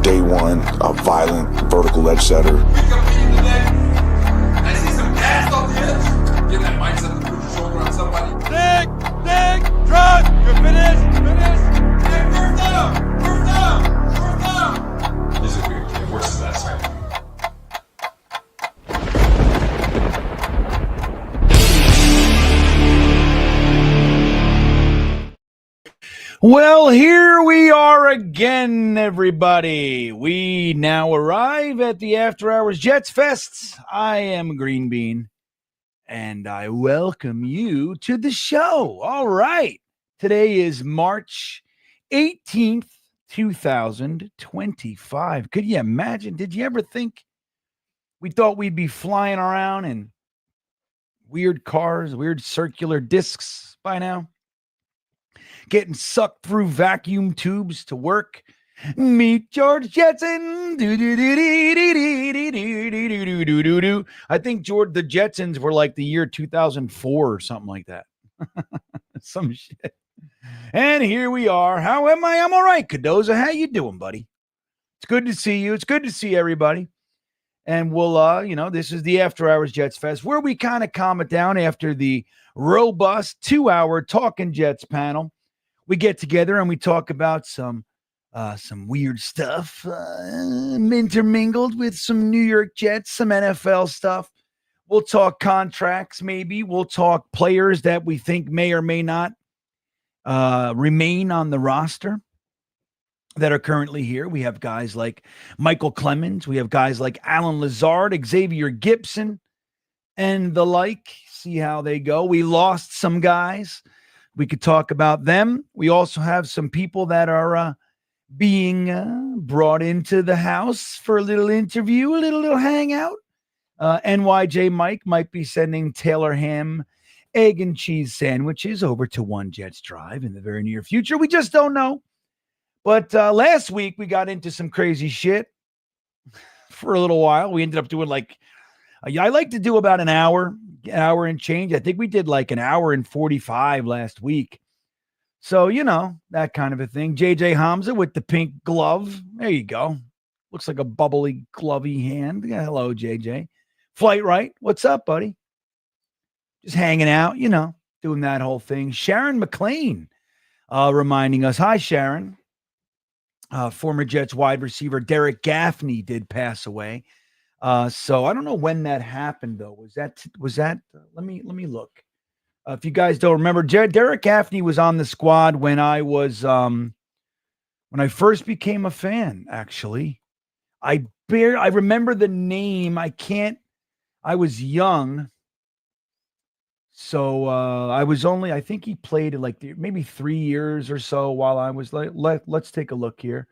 day one, a violent vertical edge setter. I see some gas off the edge. Get that mindset to put your shoulder on somebody. Dig, drop. You're finished. Hey, first down. This is weird. It works that side. Well, here we are again, everybody. We now arrive at the After Hours Jets Fest. I am GreenBean, and I welcome you to the show. All right. Today is March 18th, 2025. Could you imagine? Did you ever think we thought we'd be flying around in weird cars, weird circular discs by now? Getting sucked through vacuum tubes to work. Meet George Jetson. I think the Jetsons were like the year 2004 or something like that. Some shit. And here we are. How am I? I'm all right, Cadoza. How you doing, buddy? It's good to see you. It's good to see everybody. And we'll, this is the After Hours Jets Fest, where we kind of calm it down after the robust 2-hour Talking Jets panel. We get together and we talk about some weird stuff, intermingled with some New York Jets, some NFL stuff. We'll talk contracts, maybe. We'll talk players that we think may or may not remain on the roster that are currently here. We have guys like Michael Clemens. We have guys like Alan Lazard, Xavier Gibson, and the like. See how they go. We lost some guys. We could talk about them. We also have some people that are being brought into the house for a little interview, a little hangout. NYJ Mike might be sending Taylor ham, egg and cheese sandwiches over to One Jets Drive in the very near future. We just don't know. But last week we got into some crazy shit for a little while. We ended up doing I like to do about an hour and change. I think we did like an hour and 45 last week. So, that kind of a thing. JJ Hamza with the pink glove. There you go. Looks like a bubbly, glovey hand. Yeah, hello, JJ. Flight Right. What's up, buddy? Just hanging out, doing that whole thing. Sharon McLean reminding us. Hi, Sharon. Former Jets wide receiver Derek Gaffney did pass away. So I don't know when that happened though. Was that let me look. If you guys don't remember, Derek Gaffney was on the squad when I first became a fan, actually. I remember the name. I was young. So I think he played maybe 3 years or so while I was let's take a look here.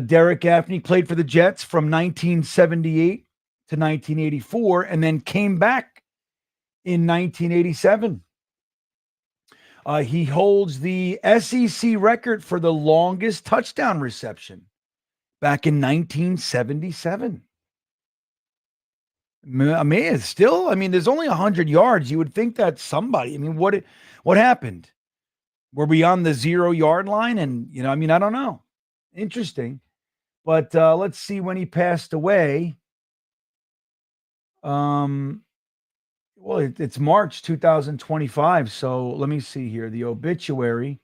Derek Gaffney played for the Jets from 1978 to 1984 and then came back in 1987. He holds the SEC record for the longest touchdown reception back in 1977. I mean, there's only 100 yards. You would think that somebody, what happened? Were we on the 0-yard line? And, I don't know. Interesting. But let's see when he passed away. It's March 2025. So let me see here. The obituary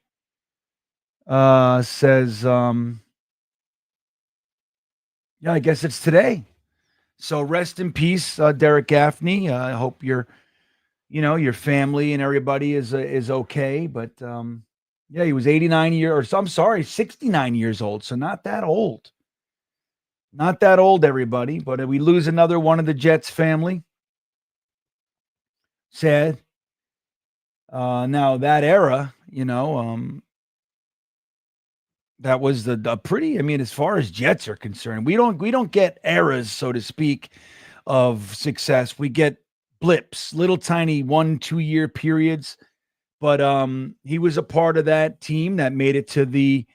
says, I guess it's today. So rest in peace, Derek Gaffney. I hope your family and everybody is okay. But he was 69 years old. So not that old. Not that old, everybody. But we lose another one of the Jets family. Sad. Now that era, that was the pretty. As far as Jets are concerned, we don't get eras, so to speak, of success. We get blips, little tiny 1-2 year periods. But he was a part of that team that made it to the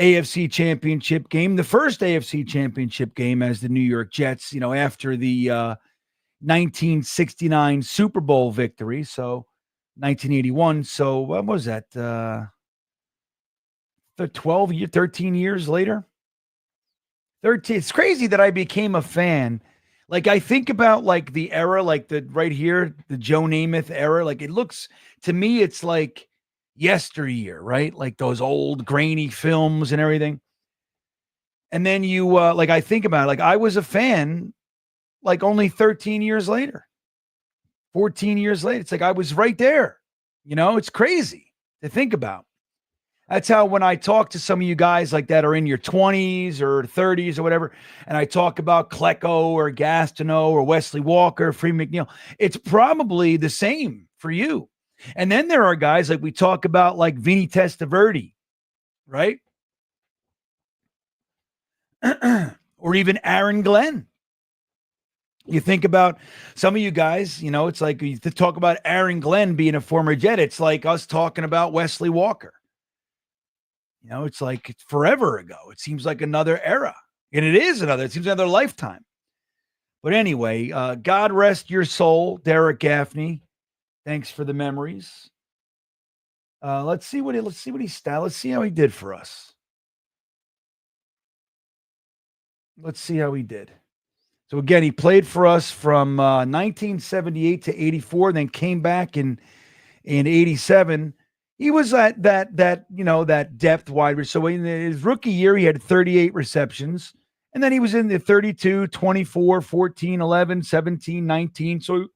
AFC Championship game, the first AFC Championship game as the New York Jets. After the 1969 Super Bowl victory, so 1981. So what was that? 13 years later. 13. It's crazy that I became a fan. Like I think about like the era, like the right here, the Joe Namath era. Like it looks to me, it's like yesteryear, right? Like those old grainy films and everything. And then you like I think about it, like I was a fan like only 13 years later, 14 years later. It's like I was right there. It's crazy to think about. That's how when I talk to some of you guys like that are in your 20s or 30s or whatever, and I talk about Klecko or Gastineau or Wesley Walker, Free McNeil, it's probably the same for you. And then there are guys like we talk about like Vinny Testaverde, right? Or even Aaron Glenn. You think about some of you guys, it's like you talk about Aaron Glenn being a former Jet. It's like us talking about Wesley Walker. It's like it's forever ago. It seems like another era. And it is it seems another lifetime. But anyway, God rest your soul, Derek Gaffney. Thanks for the memories. Let's see how he did for us. Let's see how he did. So again, he played for us from 1978 to 84, then came back in 87. He was that depth wide receiver. So in his rookie year, he had 38 receptions. And then he was in the 32, 24, 14, 11, 17, 19. So,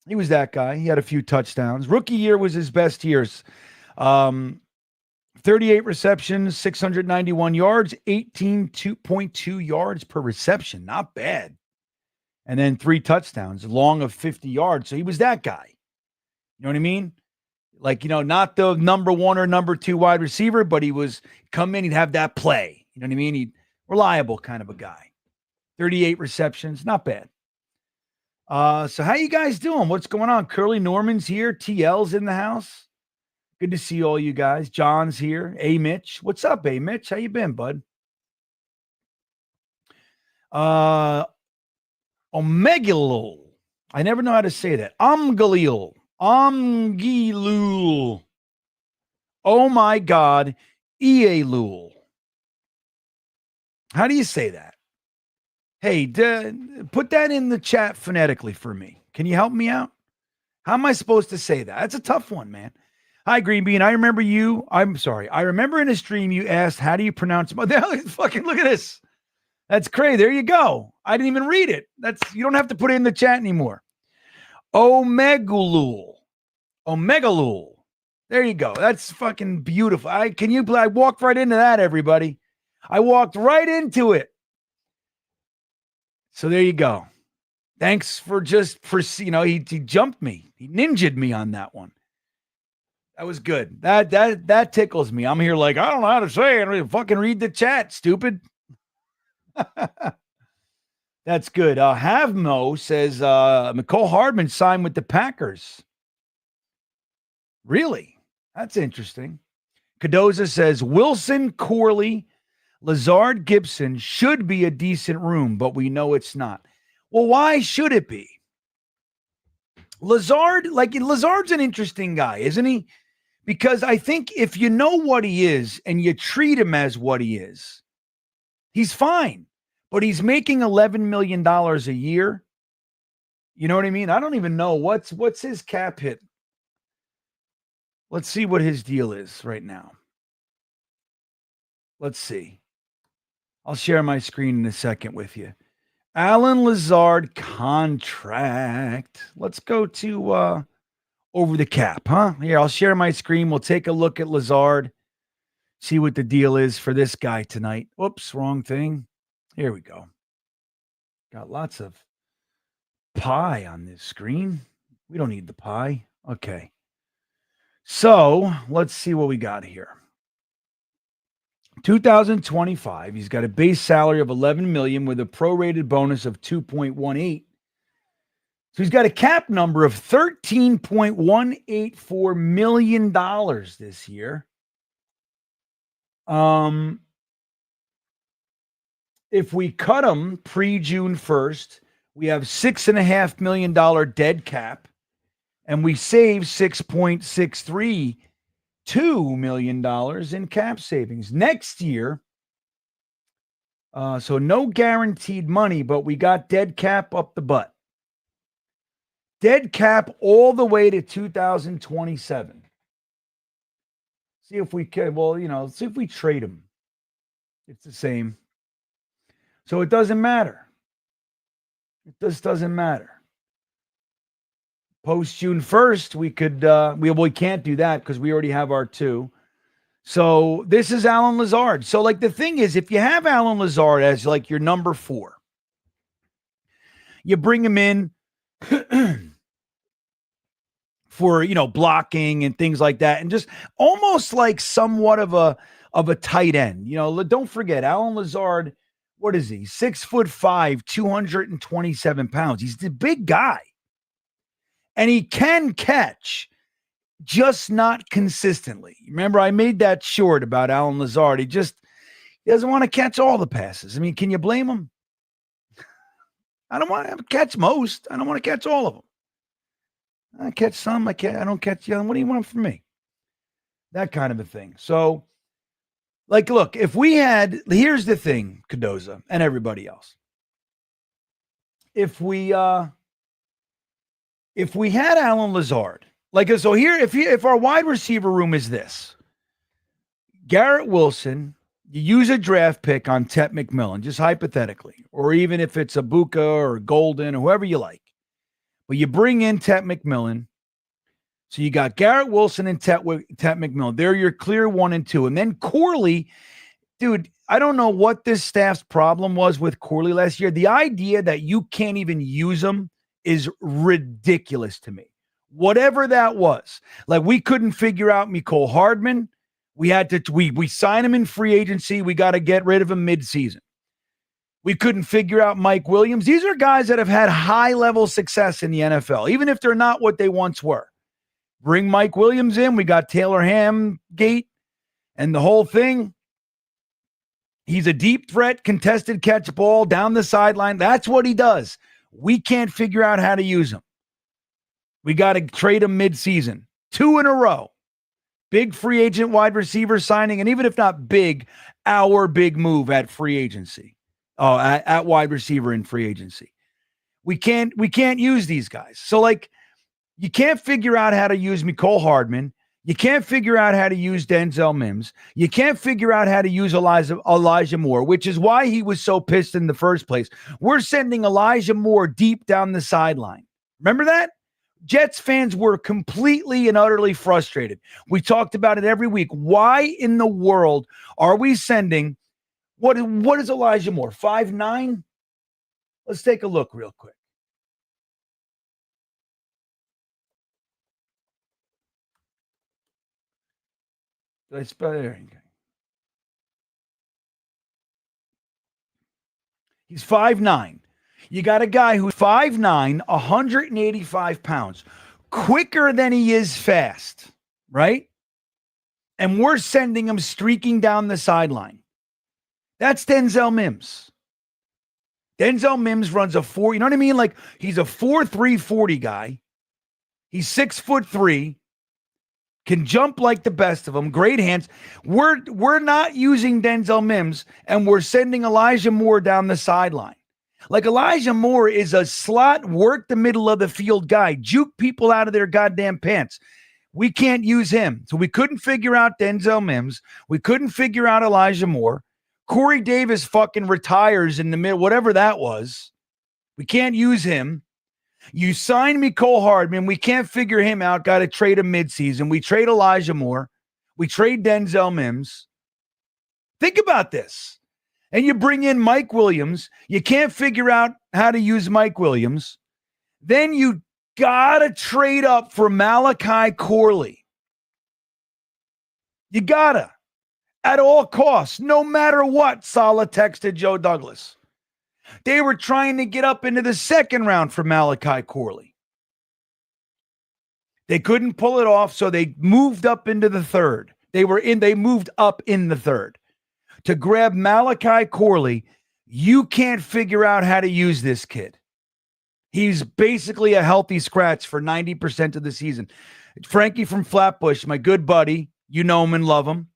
he was that guy. He had a few touchdowns. Rookie year was his best years. 38 receptions, 691 yards, 18.2 yards per reception. Not bad. And then 3 touchdowns, long of 50 yards. So he was that guy. You know what I mean? Like, not the number 1 or number 2 wide receiver, but he was come in, he'd have that play. You know what I mean? He'd reliable kind of a guy. 38 receptions, not bad. So how you guys doing? What's going on? Curly Norman's here. TL's in the house. Good to see all you guys. John's here. A Mitch. What's up, A Mitch? How you been, bud? Omegalul. I never know how to say that. Amgalil. Amgilul. Oh my God. Ielul. How do you say that? Hey, put that in the chat phonetically for me. Can you help me out? How am I supposed to say that? That's a tough one, man. Hi, GreenBean. I remember you. I'm sorry. I remember in a stream you asked, how do you pronounce it? Fucking look at this. That's crazy. There you go. I didn't even read it. You don't have to put it in the chat anymore. Omegalul. Omegalul. There you go. That's fucking beautiful. I walked right into that, everybody. I walked right into it. So there you go. Thanks for he jumped me. He ninja'd me on that one. That was good. That tickles me. I'm here like, I don't know how to say it. Fucking read the chat, stupid. That's good. Havmo says McCole Hardman signed with the Packers. Really? That's interesting. Cadoza says Wilson, Corley, Lazard, Gibson should be a decent room, but we know it's not. Well, why should it be? Lazard's an interesting guy, isn't he? Because I think if you know what he is and you treat him as what he is, he's fine. But he's making $11 million a year. You know what I mean? I don't even know what's his cap hit. Let's see what his deal is right now. Let's see. I'll share my screen in a second with you. Alan Lazard contract. Let's go to over the cap, huh? Here, I'll share my screen. We'll take a look at Lazard. See what the deal is for this guy tonight. Whoops, wrong thing. Here we go. Got lots of pie on this screen. We don't need the pie. Okay. So let's see what we got here. 2025, he's got a base salary of $11 million with a prorated bonus of 2.18. So he's got a cap number of $13.184 million this year. If we cut him pre-June 1st, we have $6.5 million dead cap, and we save 6.63 $2 million in cap savings. Next year, so no guaranteed money, but we got dead cap up the butt. Dead cap all the way to 2027. See if we can, see if we trade him. It's the same. So it doesn't matter. It just doesn't matter. Post June 1st, we could, we can't do that because we already have our 2. So this is Alan Lazard. So like the thing is, if you have Alan Lazard as like your number 4, you bring him in for, blocking and things like that. And just almost like somewhat of a tight end, don't forget Alan Lazard. What is he? 6'5", 227 pounds. He's the big guy and he can catch, just not consistently. Remember, I made that short about Alan Lazard. He doesn't want to catch all the passes. I mean, can you blame him? I don't want to catch most. I don't want to catch all of them. I catch some. I don't catch the other. What do you want from me? That kind of a thing. So, like, look, here's the thing, Cadoza and everybody else. If we had Alan Lazard, so here, if our wide receiver room is this, Garrett Wilson, you use a draft pick on Tet McMillan, just hypothetically, or even if it's Abuka or Golden or whoever you like, but you bring in Tet McMillan. So you got Garrett Wilson and Tet McMillan. They're your clear 1 and 2. And then Corley, dude, I don't know what this staff's problem was with Corley last year. The idea that you can't even use him is ridiculous to me. Whatever that was. Like, we couldn't figure out Mecole Hardman. We had to, we sign him in free agency. We got to get rid of him mid-season. We couldn't figure out Mike Williams. These are guys that have had high-level success in the NFL, even if they're not what they once were. Bring Mike Williams in. We got Taylor Hamgate and the whole thing. He's a deep threat, contested catch ball down the sideline. That's what he does. We can't figure out how to use him. We got to trade him mid-season. 2 in a row. Big free agent wide receiver signing, and even if not big, our big move at free agency. At wide receiver in free agency. We can't use these guys. So, like, you can't figure out how to use Mecole Hardman. You can't figure out how to use Denzel Mims. You can't figure out how to use Elijah Moore, which is why he was so pissed in the first place. We're sending Elijah Moore deep down the sideline. Remember that? Jets fans were completely and utterly frustrated. We talked about it every week. Why in the world are we sending, what is Elijah Moore, 5'9"? Let's take a look real quick. Did I spell it? Okay. He's 5'9". You got a guy who's 5'9", 185 pounds, quicker than he is fast, right? And we're sending him streaking down the sideline. That's Denzel Mims. Denzel Mims runs a 4, you know what I mean? Like, he's a 4'3", 40 guy. He's 6'3", can jump like the best of them, great hands. We're not using Denzel Mims, and we're sending Elijah Moore down the sideline. Like, Elijah Moore is a slot, work the middle of the field guy, juke people out of their goddamn pants. We can't use him. So we couldn't figure out Denzel Mims. We couldn't figure out Elijah Moore. Corey Davis fucking retires in the middle, whatever that was. We can't use him. You sign Mecole Hardman. We can't figure him out. Got to trade him midseason. We trade Elijah Moore. We trade Denzel Mims. Think about this. And you bring in Mike Williams. You can't figure out how to use Mike Williams. Then you got to trade up for Malachi Corley. You got to. At all costs, no matter what, Saleh texted Joe Douglas. They were trying to get up into the second round for Malachi Corley. They couldn't pull it off, so they moved up into the third. They moved up in the third. To grab Malachi Corley, you can't figure out how to use this kid. He's basically a healthy scratch for 90% of the season. Frankie from Flatbush, my good buddy, You know him and love him.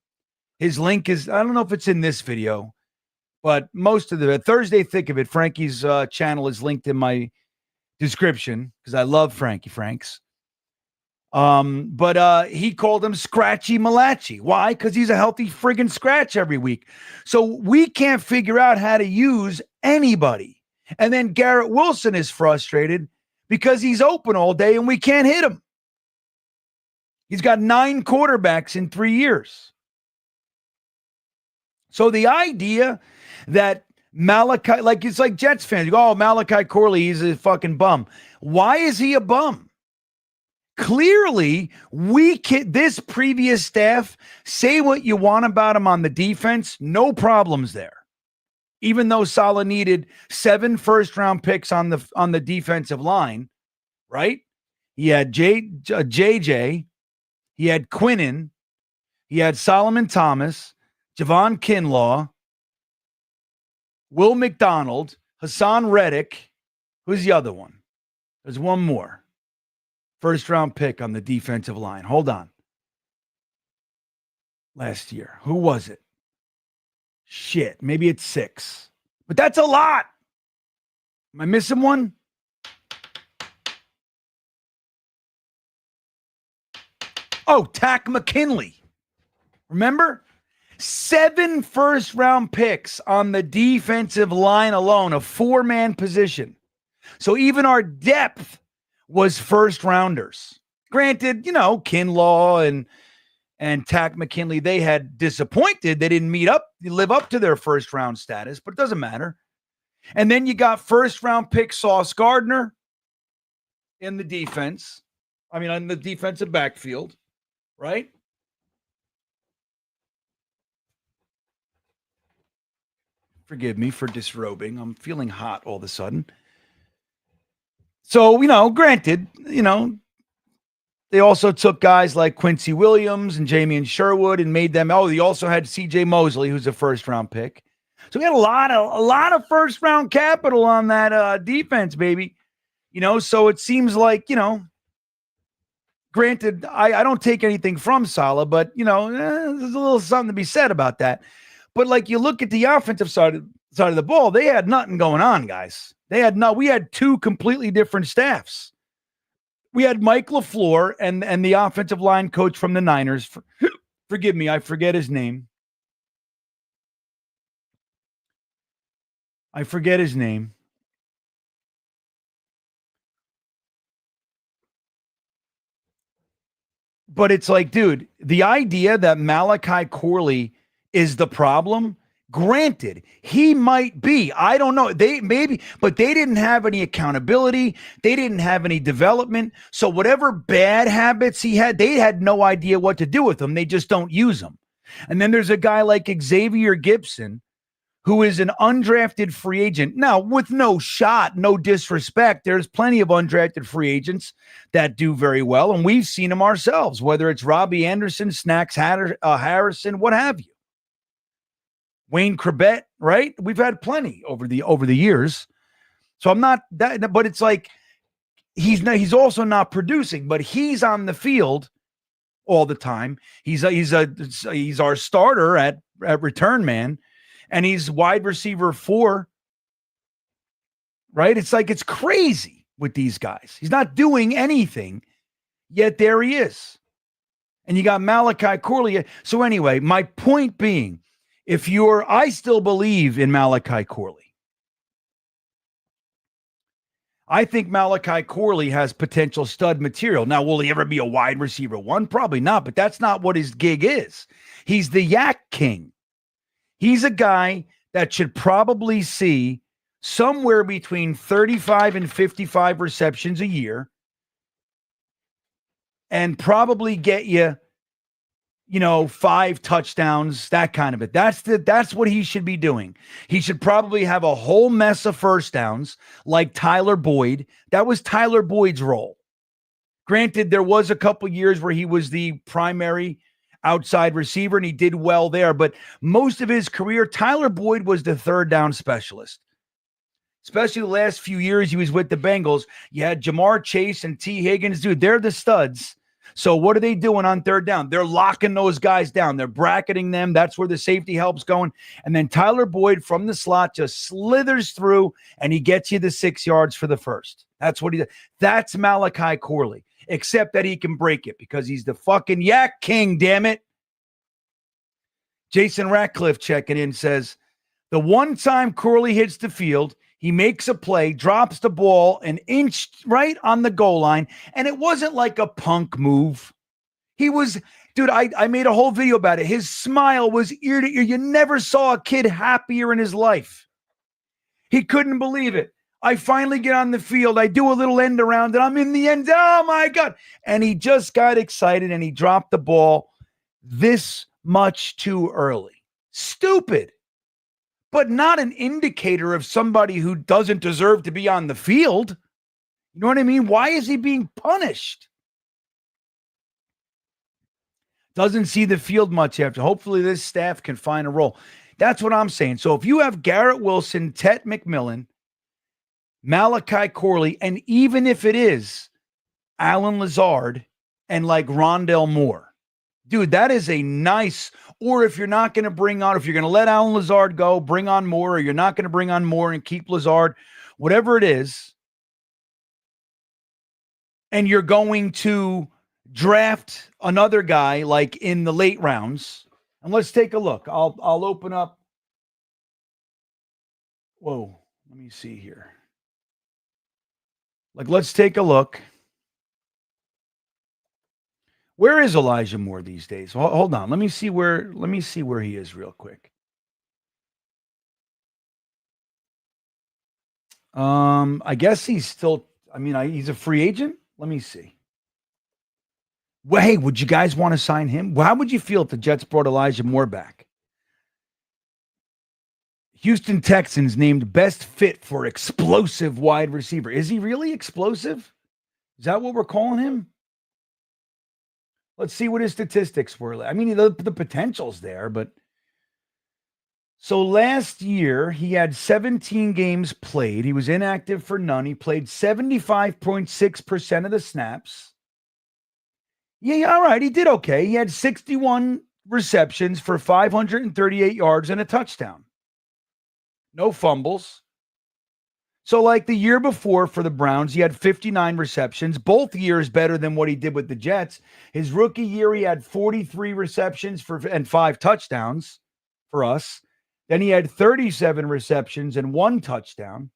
His link is, I don't know if it's in this video, but most of the Thursday Thick of It, Frankie's channel is linked in my description because I love Frankie Franks. But he called him Scratchy Malachi. Why? Because he's a healthy friggin' scratch every week. So we can't figure out how to use anybody. And then Garrett Wilson is frustrated because he's open all day and we can't hit him. He's got 9 quarterbacks in 3 years. So the idea that Malachi, like it's like Jets fans, you go, oh, Malachi Corley, he's a fucking bum. Why is he a bum? Clearly, this previous staff, say what you want about him on the defense, no problems there. Even though Saleh needed 7 first-round picks on the defensive line, right? He had JJ, he had Quinnen, he had Solomon Thomas, Javon Kinlaw, Will McDonald, Hassan Reddick. Who's the other one? There's one more. First-round pick on the defensive line. Hold on. Last year. Who was it? Shit. Maybe it's 6. But that's a lot. Am I missing one? Oh, Tack McKinley. Remember? 7 first-round picks on the defensive line alone, a 4-man position. So even our depth was first-rounders. Granted, Kinlaw and Tack McKinley, they had disappointed. They didn't live up to their first-round status, but it doesn't matter. And then you got first-round pick Sauce Gardner in the defense. On the defensive backfield, right? Forgive me for disrobing. I'm feeling hot all of a sudden. So, granted, they also took guys like Quincy Williams and Jamian Sherwood and made them. Oh, they also had CJ Mosley, who's a first-round pick. So we had a lot of first-round capital on that defense, baby. So it seems like, granted, I don't take anything from Saleh, but, there's a little something to be said about that. But like you look at the offensive side of the ball, they had nothing going on, guys. We had 2 completely different staffs. We had Mike LaFleur and the offensive line coach from the Niners. Forgive me, I forget his name. But it's like, dude, the idea that Malachi Corley is the problem. Granted, he might be. I don't know. But they didn't have any accountability. They didn't have any development. So whatever bad habits he had, they had no idea what to do with them. They just don't use them. And then there's a guy like Xavier Gibson, who is an undrafted free agent. Now, with no shot, no disrespect, there's plenty of undrafted free agents that do very well. And we've seen them ourselves, whether it's Robbie Anderson, Snacks Harrison, what have you. Wayne Krebet, right? We've had plenty over the years. So I'm not that, but it's like he's also not producing, but he's on the field all the time. He's our starter at return man, and he's wide receiver 4. Right? It's like it's crazy with these guys. He's not doing anything, yet there he is. And you got Malachi Corley. So anyway, my point being, I still believe in Malachi Corley. I think Malachi Corley has potential stud material. Now, will he ever be a wide receiver 1? Probably not, but that's not what his gig is. He's the yak king. He's a guy that should probably see somewhere between 35 and 55 receptions a year and probably get you, 5 touchdowns, that kind of it. That's what he should be doing. He should probably have a whole mess of first downs like Tyler Boyd. That was Tyler Boyd's role. Granted, there was a couple years where he was the primary outside receiver and he did well there, but most of his career, Tyler Boyd was the third down specialist. Especially the last few years he was with the Bengals. You had Jamar Chase and T. Higgins. Dude, they're the studs. So what are they doing on third down? They're locking those guys down. They're bracketing them. That's where the safety help's going. And then Tyler Boyd from the slot just slithers through and he gets you the 6 yards for the first. That's what he does. That's Malachi Corley, except that he can break it because he's the fucking Yak King, damn it. Jason Ratcliffe checking in says, the one time Corley hits the field, he makes a play, drops the ball an inch right on the goal line, and it wasn't like a punk move. He was, dude, I made a whole video about it. His smile was ear to ear. You never saw a kid happier in his life. He couldn't believe it. I finally get on the field. I do a little end around, and I'm in the end. Oh, my God. And he just got excited, and he dropped the ball this much too early. Stupid. But not an indicator of somebody who doesn't deserve to be on the field. You know what I mean? Why is he being punished? Doesn't see the field much after. Hopefully this staff can find a role. That's what I'm saying. So if you have Garrett Wilson, Tet McMillan, Malachi Corley, and even if it is Alan Lazard and like Rondell Moore, dude, that is a nice, or if you're not going to bring on, if you're going to let Alan Lazard go, bring on Moore, or you're not going to bring on Moore and keep Lazard, whatever it is, and you're going to draft another guy like in the late rounds, and let's take a look. I'll open up. Whoa, let me see here. Like, let's take a look. Where is Elijah Moore these days? Hold on. Let me see where he is real quick. I guess he's still, he's a free agent. Let me see. Well, hey, would you guys want to sign him? Well, how would you feel if the Jets brought Elijah Moore back? Houston Texans named best fit for explosive wide receiver. Is he really explosive? Is that what we're calling him? Let's see what his statistics were. I mean, the potential's there, but so last year he had 17 games played. He was inactive for none. He played 75.6% of the snaps. Yeah, all right. He did okay. He had 61 receptions for 538 yards and a touchdown. No fumbles. So like the year before for the Browns, he had 59 receptions, both years better than what he did with the Jets. His rookie year, he had 43 receptions and 5 touchdowns for us. Then he had 37 receptions and 1 touchdown.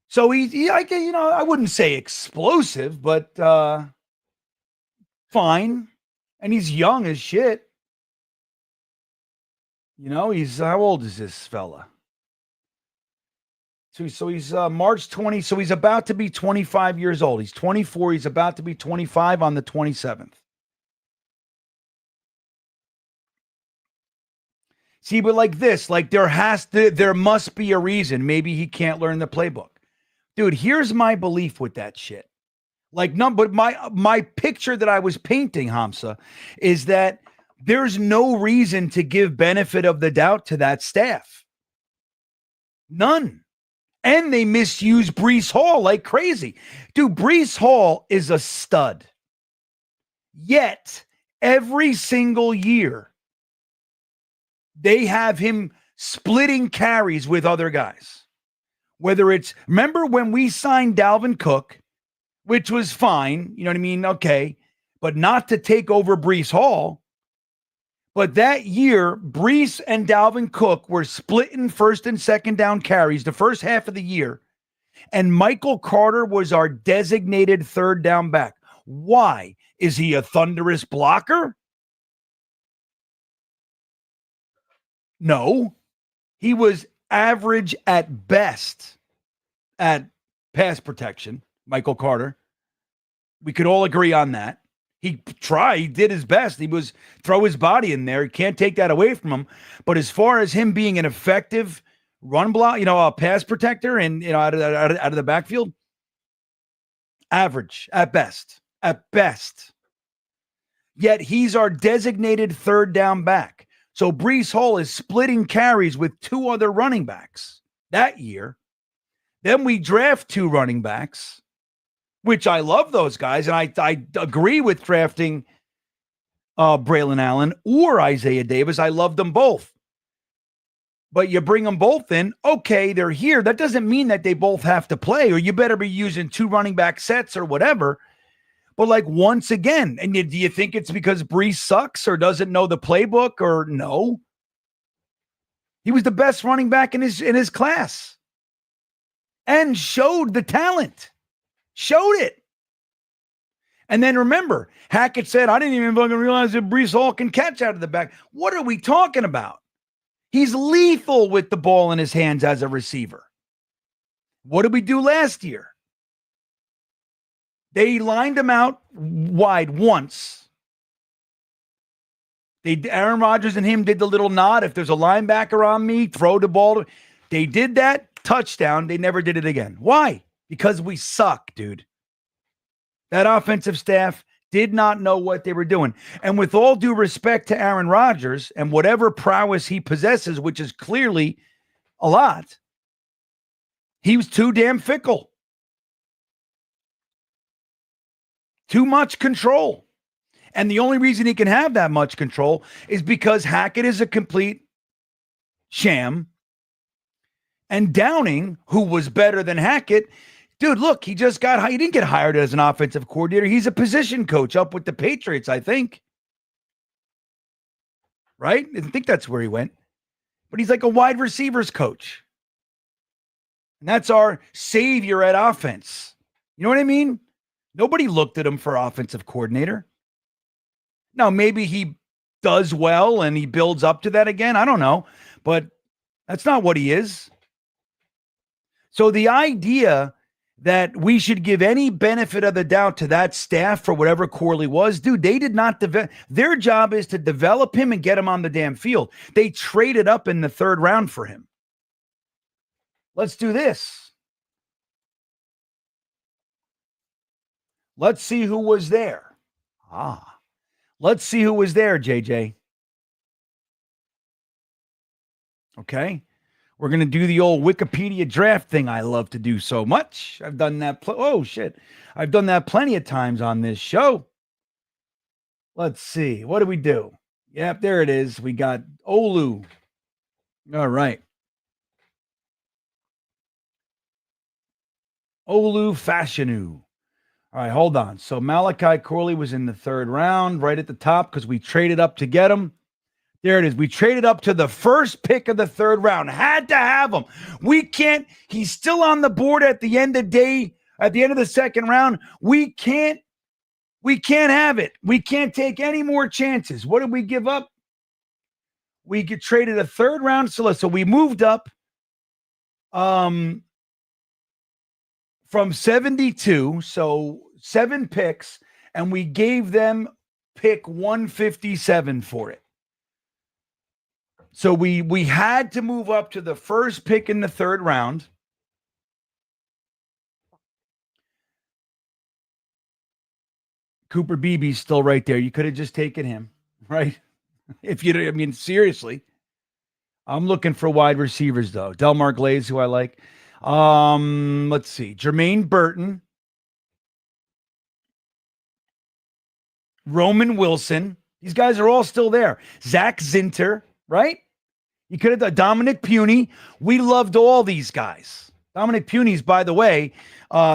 So I wouldn't say explosive, but fine. And he's young as shit. He's, how old is this fella? So he's March 20. So he's about to be 25 years old. He's 24. He's about to be 25 on the 27th. See, but like this, like there must be a reason. Maybe he can't learn the playbook. Dude, here's my belief with that shit. Like, no, but my picture that I was painting, Hamza, is that there's no reason to give benefit of the doubt to that staff. None. And they misuse Breece Hall like crazy. Dude, Breece Hall is a stud. Yet, every single year, they have him splitting carries with other guys. Whether it's, remember when we signed Dalvin Cook, which was fine, you know what I mean? Okay, but not to take over Breece Hall. But that year, Breece and Dalvin Cook were splitting first and second down carries the first half of the year. And Michael Carter was our designated third down back. Why? Is he a thunderous blocker? No. He was average at best at pass protection, Michael Carter. We could all agree on that. He tried, he did his best. He was throw his body in there. You can't take that away from him. But as far as him being an effective run block, a pass protector and out of the backfield, average at best. At best. Yet he's our designated third down back. So Breece Hall is splitting carries with 2 other running backs that year. Then we draft 2 running backs. which I love those guys. And I agree with drafting Braylon Allen or Isaiah Davis. I love them both. But you bring them both in, okay, they're here. That doesn't mean that they both have to play, or you better be using 2 running back sets or whatever. But like once again, and do you think it's because Brees sucks or doesn't know the playbook or no? He was the best running back in his class and showed the talent, showed it. And then remember, Hackett said, I didn't even fucking realize that Brees Hall can catch out of the back. What are we talking about? He's lethal with the ball in his hands as a receiver. What did we do last year? They lined him out wide once. Aaron Rodgers and him did the little nod. If there's a linebacker on me, throw the ball. They did that, touchdown. They never did it again. Why? Because we suck, dude. That offensive staff did not know what they were doing. And with all due respect to Aaron Rodgers and whatever prowess he possesses, which is clearly a lot, he was too damn fickle. Too much control. And the only reason he can have that much control is because Hackett is a complete sham. And Downing, who was better than Hackett, dude, look, he didn't get hired as an offensive coordinator. He's a position coach up with the Patriots, I think. Right? I think that's where he went. But he's like a wide receivers coach. And that's our savior at offense. You know what I mean? Nobody looked at him for offensive coordinator. Now, maybe he does well and he builds up to that again. I don't know. But that's not what he is. So the idea that we should give any benefit of the doubt to that staff for whatever Corley was, dude, they did not develop. Their job is to develop him and get him on the damn field. They traded up in the 3rd round for him. Let's do this. Let's see who was there. Let's see who was there, JJ. Okay. We're going to do the old Wikipedia draft thing I love to do so much. I've done that. I've done that plenty of times on this show. Let's see. What do we do? Yep, there it is. We got Olu. All right. Olu Fashanu. All right, hold on. So Malachi Corley was in the 3rd round, right at the top, because we traded up to get him. There it is. We traded up to the first pick of the 3rd round. Had to have him. We can't. He's still on the board at the end of the day, at the end of the 2nd round. We can't have it. We can't take any more chances. What did we give up? We get traded a 3rd round. So we moved up from 72, so 7 picks, and we gave them pick 157 for it. So we had to move up to the first pick in the 3rd round. Cooper Beebe's still right there. You could have just taken him, right? Seriously. I'm looking for wide receivers, though. Delmar Glaze, who I like. Let's see. Jermaine Burton. Roman Wilson. These guys are all still there. Zach Zinter, right? You could have done Dominic Puny. We loved all these guys. Dominic Puny's, by the way,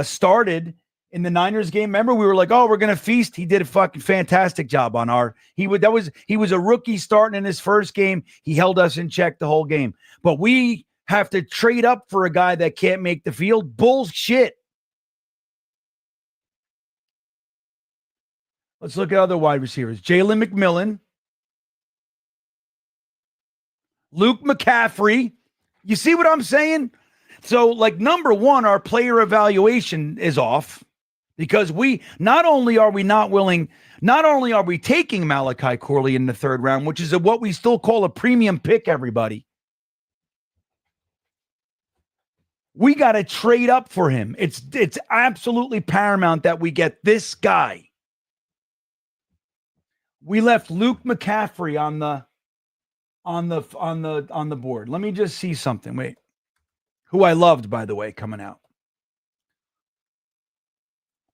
started in the Niners game. Remember, we were like, oh, we're going to feast. He did a fucking fantastic job on he was a rookie starting in his first game. He held us in check the whole game. But we have to trade up for a guy that can't make the field. Bullshit. Let's look at other wide receivers. Jalen McMillan. Luke McCaffrey. You see what I'm saying? So, like, number one, our player evaluation is off because not only are we taking Malachi Corley in the 3rd round, which is what we still call a premium pick, everybody. We got to trade up for him. It's absolutely paramount that we get this guy. We left Luke McCaffrey on the board. Let me just see something. Wait. Who I loved, by the way, coming out.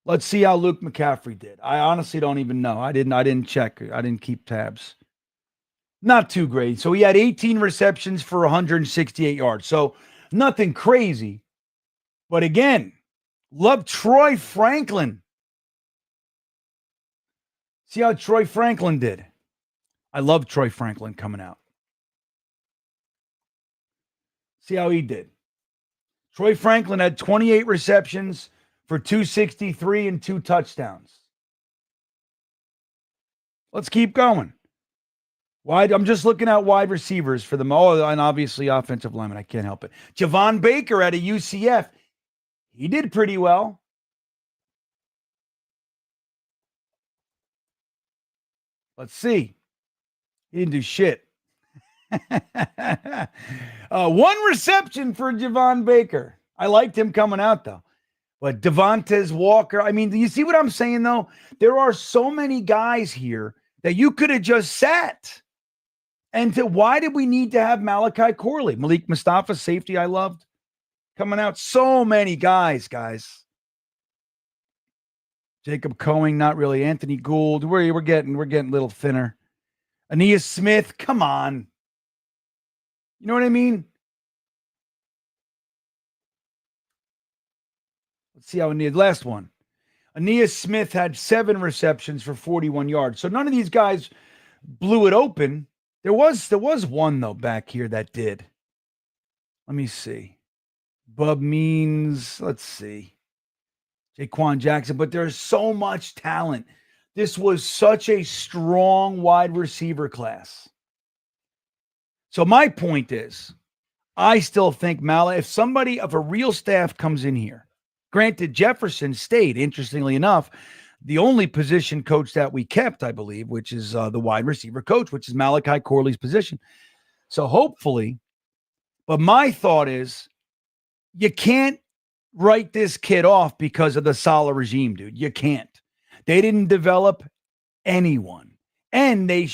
Let's see how Luke McCaffrey did. I honestly don't even know. I didn't check. I didn't keep tabs. Not too great. So he had 18 receptions for 168 yards. So nothing crazy. But again, love Troy Franklin. See how Troy Franklin did. I love Troy Franklin coming out. See how he did. Troy Franklin had 28 receptions for 263 and 2 touchdowns. Let's keep going. I'm just looking at wide receivers for them. Oh, and obviously offensive lineman. I can't help it. Javon Baker at a UCF. He did pretty well. Let's see. He didn't do shit. 1 reception for Javon Baker. I liked him coming out, though. But Devontae Walker, I mean, do you see what I'm saying, though? There are so many guys here that you could have just sat. And why did we need to have Malachi Corley? Malik Mustafa, safety I loved. Coming out. So many guys. Jacob Coing, not really. Anthony Gould. We're getting a little thinner. Aeneas Smith, come on. You know what I mean? Let's see how last one. Aeneas Smith had 7 receptions for 41 yards. So none of these guys blew it open. There was one, though, back here that did. Let me see. Bub Means, let's see. Jaquan Jackson, but there's so much talent. This was such a strong wide receiver class. So my point is, I still think if a real staff comes in here, granted Jefferson stayed, interestingly enough, the only position coach that we kept, I believe, which is the wide receiver coach, which is Malachi Corley's position. So hopefully, but my thought is, you can't write this kid off because of the Saleh regime, dude. You can't. They didn't develop anyone. And they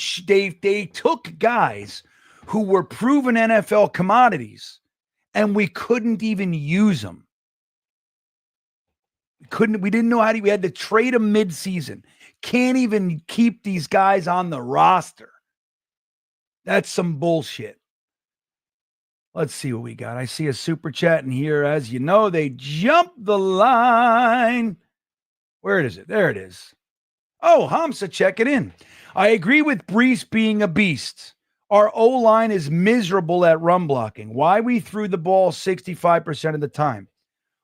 took guys who were proven NFL commodities, and we couldn't even use them. We didn't know we had to trade them mid-season. Can't even keep these guys on the roster. That's some bullshit. Let's see what we got. I see a super chat in here. As you know, they jumped the line. Where is it? There it is. Oh, Hamza, check it in. I agree with Brees being a beast. Our O-line is miserable at run blocking. Why we threw the ball 65% of the time.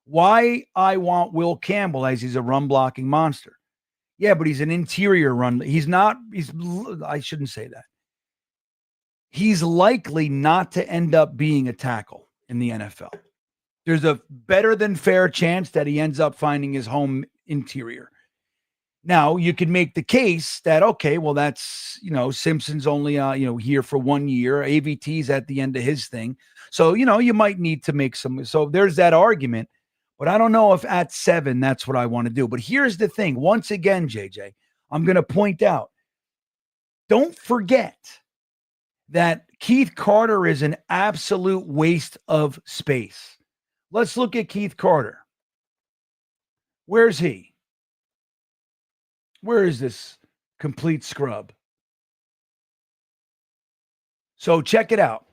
Why I want Will Campbell as he's a run blocking monster. Yeah, but he's an interior run. I shouldn't say that. He's likely not to end up being a tackle in the NFL. There's a better than fair chance that he ends up finding his home interior. Now, you could make the case that, okay, well, that's, Simpson's only, here for 1 year. AVT's at the end of his thing. So, you might need to make some. So there's that argument. But I don't know if at 7, that's what I want to do. But here's the thing. Once again, JJ, I'm going to point out, don't forget that Keith Carter is an absolute waste of space. Let's look at Keith Carter. Where's he? Where is this complete scrub? So check it out.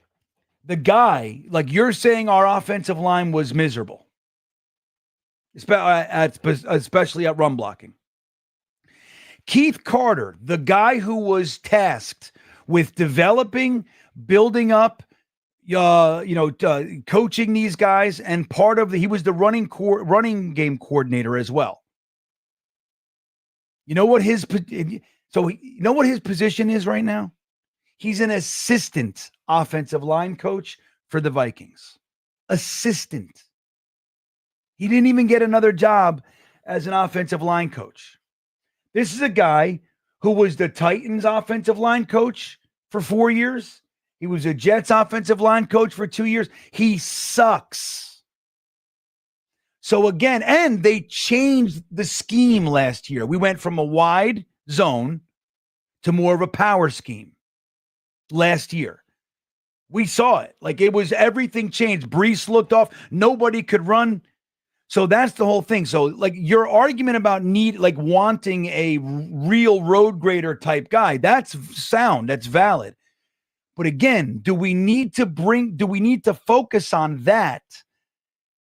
The guy, like you're saying, our offensive line was miserable, especially at run blocking. Keith Carter, the guy who was tasked with developing, building up, coaching these guys, and he was the running game coordinator as well. You know what his position is right now? He's an assistant offensive line coach for the Vikings. Assistant. He didn't even get another job as an offensive line coach. This is a guy who was the Titans offensive line coach for 4 years. He was a Jets offensive line coach for 2 years. He sucks. So again, and they changed the scheme last year. We went from a wide zone to more of a power scheme last year. We saw it. Like it was everything changed. Brees looked off. Nobody could run. So that's the whole thing. So like your argument about wanting a real road grader type guy, that's sound, that's valid. But again, do we need to focus on that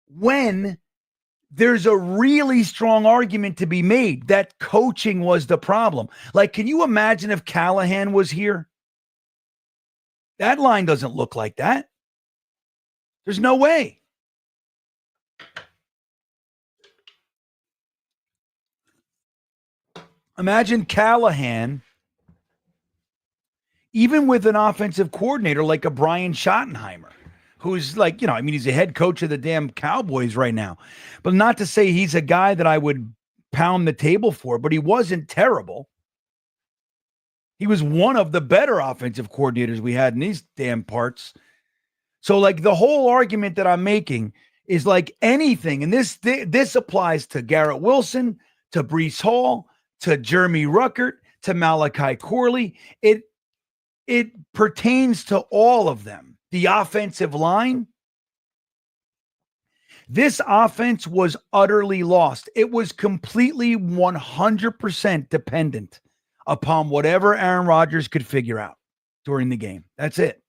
when there's a really strong argument to be made that coaching was the problem? Like, can you imagine if Callahan was here? That line doesn't look like that. There's no way. Imagine Callahan, even with an offensive coordinator like a Brian Schottenheimer, who's like, he's a head coach of the damn Cowboys right now. But not to say he's a guy that I would pound the table for, but he wasn't terrible. He was one of the better offensive coordinators we had in these damn parts. So like the whole argument that I'm making is like anything, and this applies to Garrett Wilson, to Breece Hall, to Jeremy Ruckert, to Malachi Corley. It pertains to all of them. The offensive line. This offense was utterly lost. It was completely 100% dependent upon whatever Aaron Rodgers could figure out during the game. That's it.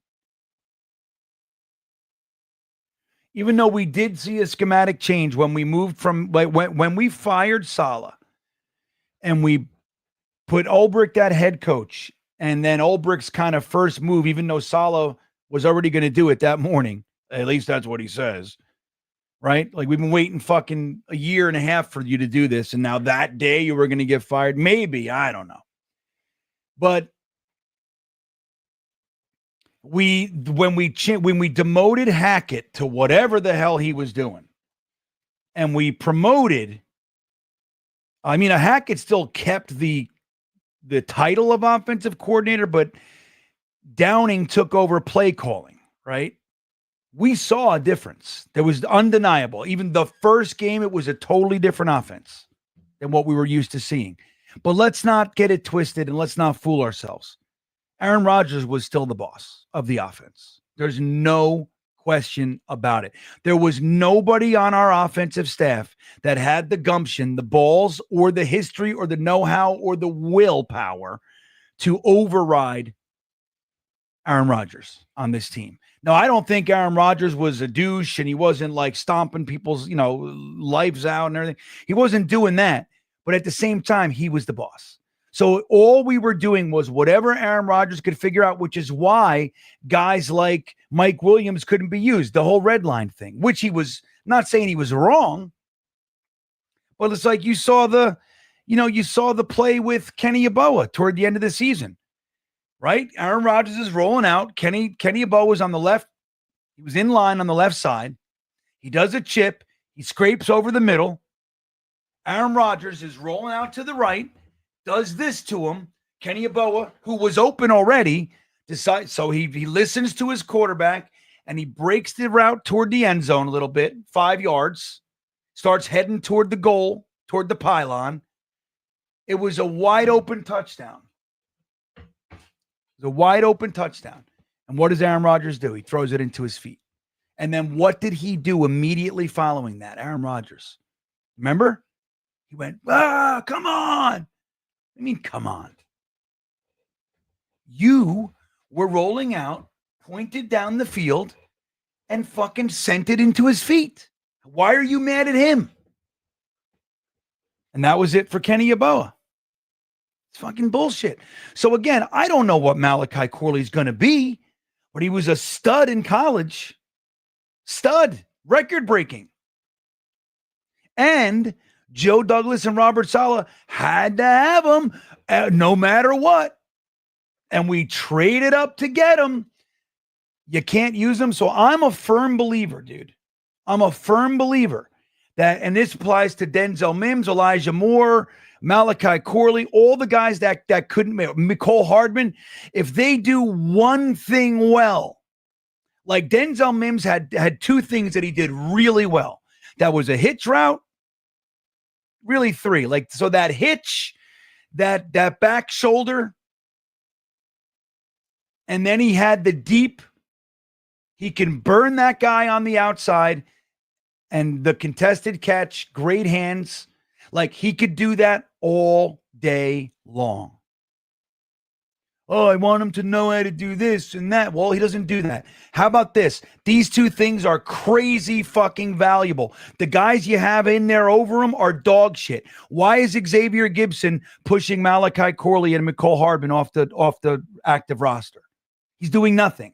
Even though we did see a schematic change when we moved from when we fired Saleh and we put Ulbrich that head coach, and then Ulbrich's kind of first move, even though Saleh was already going to do it that morning, at least that's what he says, right? Like, we've been waiting fucking a year and a half for you to do this, and now that day you were going to get fired. Maybe, I don't know. But when we demoted Hackett to whatever the hell he was doing, and we promoted, Hackett still kept the title of offensive coordinator, but Downing took over play calling, right? We saw a difference. There was undeniable. Even the first game, it was a totally different offense than what we were used to seeing. But let's not get it twisted and let's not fool ourselves. Aaron Rodgers was still the boss of the offense. There's no question about it. There was nobody on our offensive staff that had the gumption, the balls, or the history, or the know-how, or the willpower to override Aaron Rodgers on this team. Now, I don't think Aaron Rodgers was a douche and he wasn't like stomping people's, lives out and everything. He wasn't doing that. But at the same time, he was the boss. So all we were doing was whatever Aaron Rodgers could figure out, which is why guys like Mike Williams couldn't be used, the whole red line thing, which he was not saying he was wrong. But it's like you saw the play with Kenny Yeboah toward the end of the season, right? Aaron Rodgers is rolling out. Kenny Yeboah was on the left. He was in line on the left side. He does a chip. He scrapes over the middle. Aaron Rodgers is rolling out to the right. Does this to him. Kenny Yeboah, who was open already, decides. So he listens to his quarterback and he breaks the route toward the end zone a little bit, 5 yards, starts heading toward the goal, toward the pylon. It was a wide open touchdown. And what does Aaron Rodgers do? He throws it into his feet. And then what did he do immediately following that? Aaron Rodgers. Remember? He went, come on. I mean, come on. You were rolling out, pointed down the field, and fucking sent it into his feet. Why are you mad at him? And that was it for Kenny Yeboah. It's fucking bullshit. So again, I don't know what Malachi Corley is going to be, but he was a stud in college. Stud. Record-breaking. And Joe Douglas and Robert Saleh had to have him no matter what. And we traded up to get him. You can't use them. So I'm a firm believer, dude. I'm a firm believer that, and this applies to Denzel Mims, Elijah Moore, Malachi Corley, all the guys that couldn't make, Mecole Hardman, if they do one thing well, like Denzel Mims had two things that he did really well. That was a hitch route. Really 3. Like, so that hitch, that back shoulder, and then he had the deep. He can burn that guy on the outside, and the contested catch, great hands. Like he could do that all day long. Oh, I want him to know how to do this and that. Well, he doesn't do that. How about this? These two things are crazy fucking valuable. The guys you have in there over him are dog shit. Why is Xavier Gibson pushing Malachi Corley and McCole Hardman off the active roster? He's doing nothing.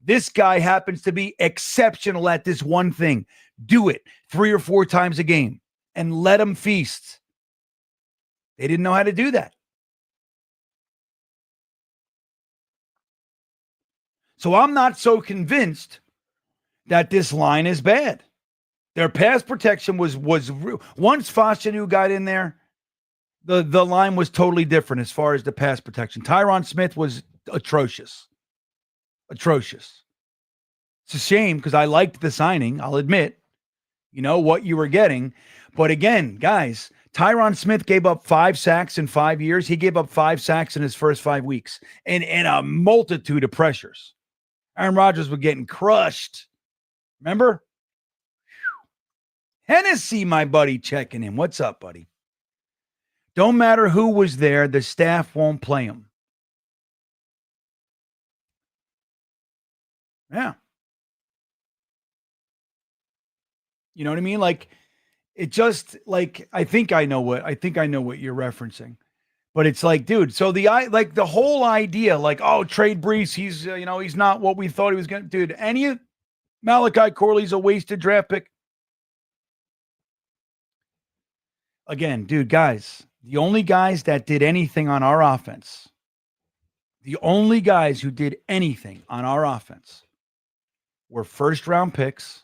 This guy happens to be exceptional at this one thing. Do it 3 or 4 times a game and let him feast. They didn't know how to do that. So I'm not so convinced that this line is bad. Their pass protection was once Fashanu got in there, the line was totally different as far as the pass protection. Tyron Smith was atrocious. Atrocious. It's a shame because I liked the signing. I'll admit, you know what you were getting. But again, guys, Tyron Smith gave up 5 sacks in 5 years. He gave up 5 sacks in his first 5 weeks and a multitude of pressures. Aaron Rodgers was getting crushed. Remember? Hennessy, my buddy, checking in. What's up, buddy? Don't matter who was there, the staff won't play him. Yeah. You know what I mean? Like, it just, like, I think I know what you're referencing. But it's like, dude, so the whole idea, like, oh, trade Brees, he's he's not what we thought he was going to. Dude, Malachi Corley's a wasted draft pick. Again, dude, guys, the only guys that did anything on our offense, the only guys who did anything on our offense were first-round picks,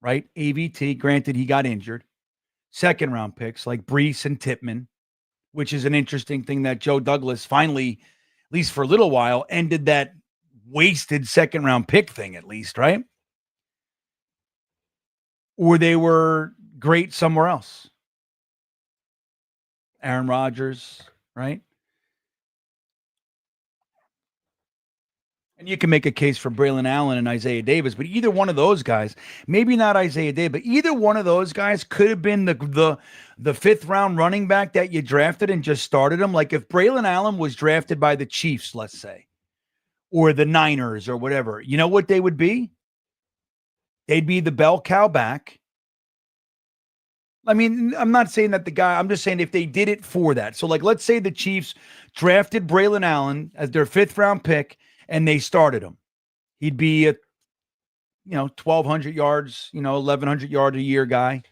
right? AVT, granted, he got injured. Second-round picks like Brees and Tippmann, which is an interesting thing that Joe Douglas finally, at least for a little while, ended that wasted second-round pick thing, at least, right? Or they were great somewhere else. Aaron Rodgers, right? And you can make a case for Braylon Allen and Isaiah Davis, but either one of those guys, maybe not Isaiah Davis, but either one of those guys could have been the fifth-round running back that you drafted and just started him. Like if Braylon Allen was drafted by the Chiefs, let's say, or the Niners or whatever, you know what they would be? They'd be the bell cow back. I mean, I'm not saying that I'm just saying if they did it for that. So, like, let's say the Chiefs drafted Braylon Allen as their fifth-round pick, and they started him. He'd be a, 1,200 yards, 1,100 yard a year guy.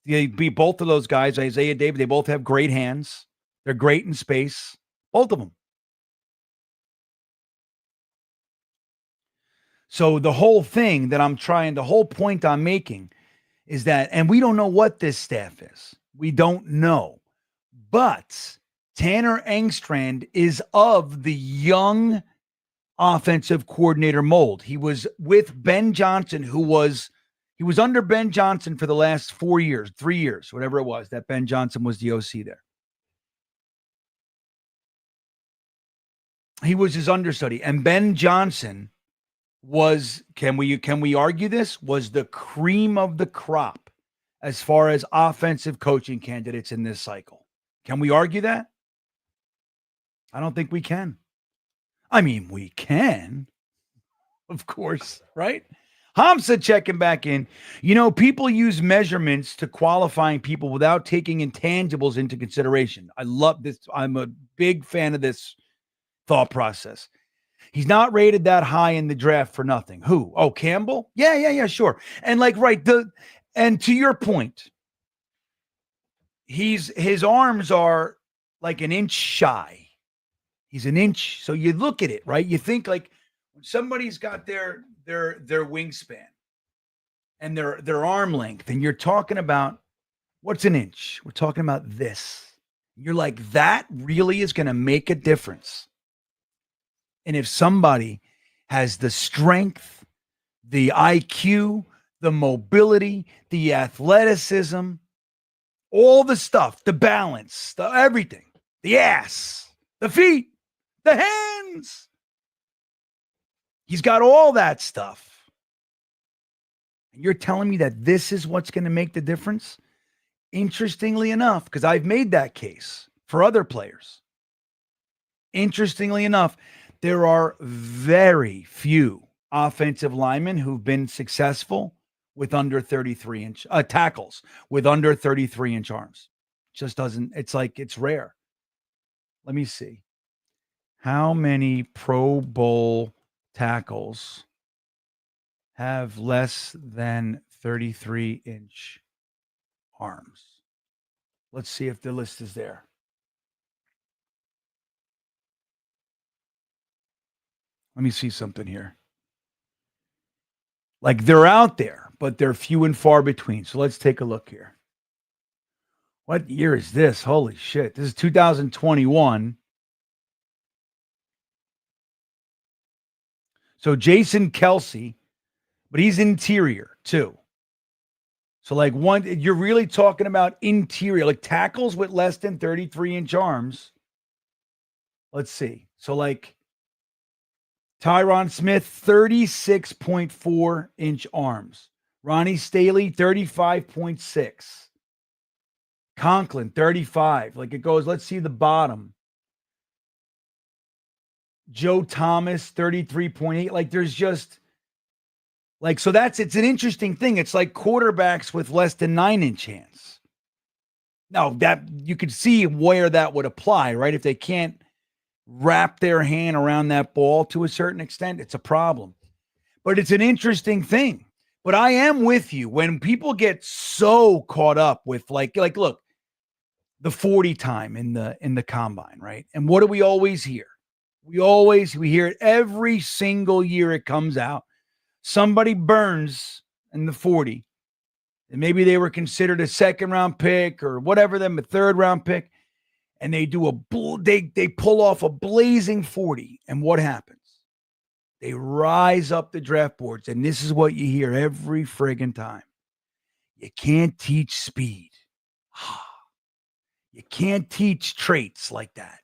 They'd be both of those guys, Isaiah Davis. They both have great hands. They're great in space. Both of them. So the whole thing that the whole point I'm making is that, and we don't know what this staff is. We don't know. But Tanner Engstrand is of the young offensive coordinator mold. He was with Ben Johnson, he was under Ben Johnson for the last 4 years, 3 years, whatever it was, that Ben Johnson was the OC there. He was his understudy. And Ben Johnson was, can we argue this, was the cream of the crop as far as offensive coaching candidates in this cycle. Can we argue that? I don't think we can. I mean, we can, of course, right? Hamza checking back in. People use measurements to qualifying people without taking intangibles into consideration. I love this. I'm a big fan of this thought process. He's not rated that high in the draft for nothing. Who? Oh, Campbell? Yeah, sure. And and to your point, his arms are like an inch shy. He's an inch. So you look at it, right? You think like when somebody's got their wingspan and their arm length, and you're talking about what's an inch? We're talking about this. You're like, that really is going to make a difference. And if somebody has the strength, the IQ, the mobility, the athleticism, all the stuff, the balance, everything, the ass, the feet, the hands, he's got all that stuff. You're telling me that this is what's going to make the difference? Interestingly enough, because I've made that case for other players. Interestingly enough, there are very few offensive linemen who've been successful with under 33-inch tackles with under 33-inch arms. Just doesn't, it's like, it's rare. Let me see. How many Pro Bowl tackles have less than 33-inch arms? Let's see if the list is there. Let me see something here. Like, they're out there, but they're few and far between. So let's take a look here. What year is this? Holy shit. This is 2021. So Jason Kelsey, but he's interior too. So like you're really talking about interior, like tackles with less than 33-inch arms. Let's see. So like Tyron Smith, 36.4-inch arms. Ronnie Staley, 35.6. Conklin, 35. Like it goes, let's see the bottom. Joe Thomas, 33.8. Like there's just like, so it's an interesting thing. It's like quarterbacks with less than 9-inch hands. Now that you could see where that would apply, right? If they can't wrap their hand around that ball to a certain extent, it's a problem. But it's an interesting thing. But I am with you when people get so caught up with like look, the 40 time in the combine, right? And what do we always hear? We hear it every single year it comes out. Somebody burns in the 40, and maybe they were considered a second-round pick or whatever, a third-round pick, and they do they pull off a blazing 40, and what happens? They rise up the draft boards, and this is what you hear every friggin' time. You can't teach speed. You can't teach traits like that,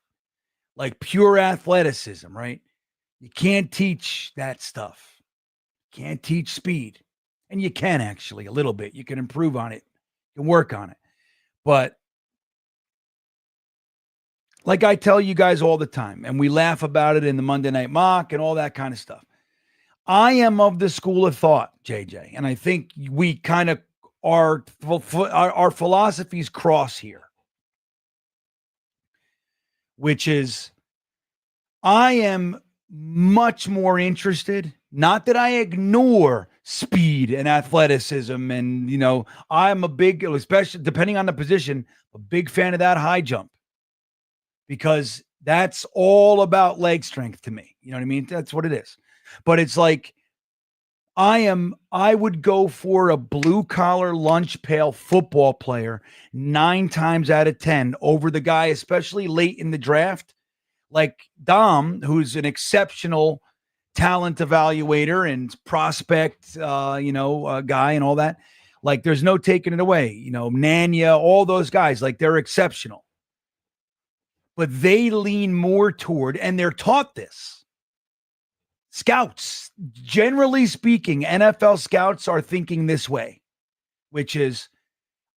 like pure athleticism, right? You can't teach that stuff. Can't teach speed. And you can actually a little bit. You can improve on it. You can work on it. But like I tell you guys all the time, and we laugh about it in the Monday Night Mock and all that kind of stuff. I am of the school of thought, JJ, and I think we kind of our philosophies cross here, which is I am much more interested. Not that I ignore speed and athleticism. And, I'm a big, especially depending on the position, a big fan of that high jump because that's all about leg strength to me. You know what I mean? That's what it is. But it's like, I would go for a blue collar lunch pail football player 9 times out of 10 over the guy, especially late in the draft, like Dom, who's an exceptional talent evaluator and prospect, guy and all that. Like there's no taking it away, Nanya, all those guys, like they're exceptional, but they lean more toward, and they're taught this. Scouts, generally speaking, NFL scouts are thinking this way, which is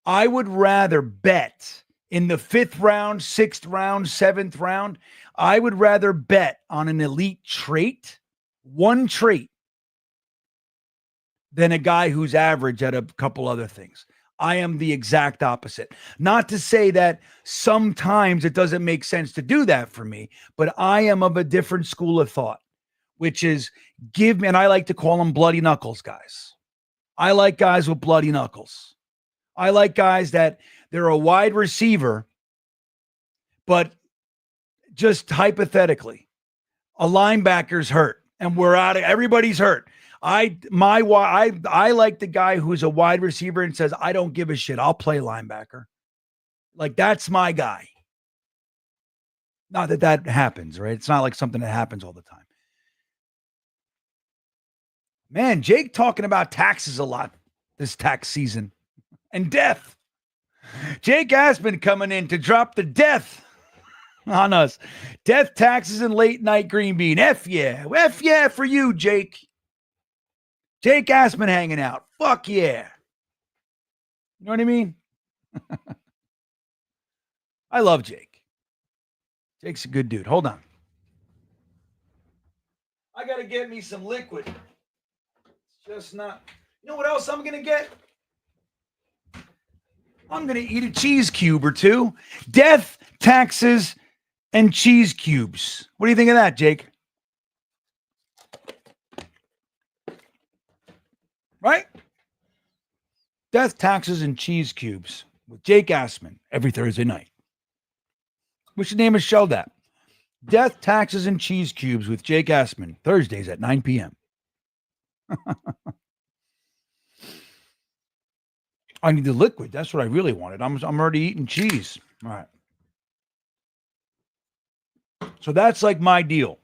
I would rather bet in the 5th round, 6th round, 7th round. I would rather bet on an elite trait, one trait, than a guy who's average at a couple other things. I am the exact opposite. Not to say that sometimes it doesn't make sense to do that for me, but I am of a different school of thought, which is give me, and I like to call them bloody knuckles guys. I like guys with bloody knuckles. I like guys that they're a wide receiver, but just hypothetically, a linebacker's hurt and everybody's hurt. I like the guy who's a wide receiver and says, I don't give a shit. I'll play linebacker. Like that's my guy. Not that happens, right? It's not like something that happens all the time. Man, Jake talking about taxes a lot this tax season and death. Jake Aspen coming in to drop the death on us. Death, taxes, and late night GreenBean. F yeah for you, Jake. Jake Aspen hanging out. Fuck yeah. You know what I mean? I love Jake. Jake's a good dude. Hold on. I got to get me some liquid. It's just not. You know what else I'm going to get? I'm going to eat a cheese cube or two. Death, taxes, and cheese cubes. What do you think of that, Jake? Right? Death, taxes, and cheese cubes with Jake Assman every Thursday night. We should name a show that. Death, taxes, and cheese cubes with Jake Assman, Thursdays at 9 p.m. I need the liquid. That's what I really wanted. I'm already eating cheese. All right. So that's like my deal.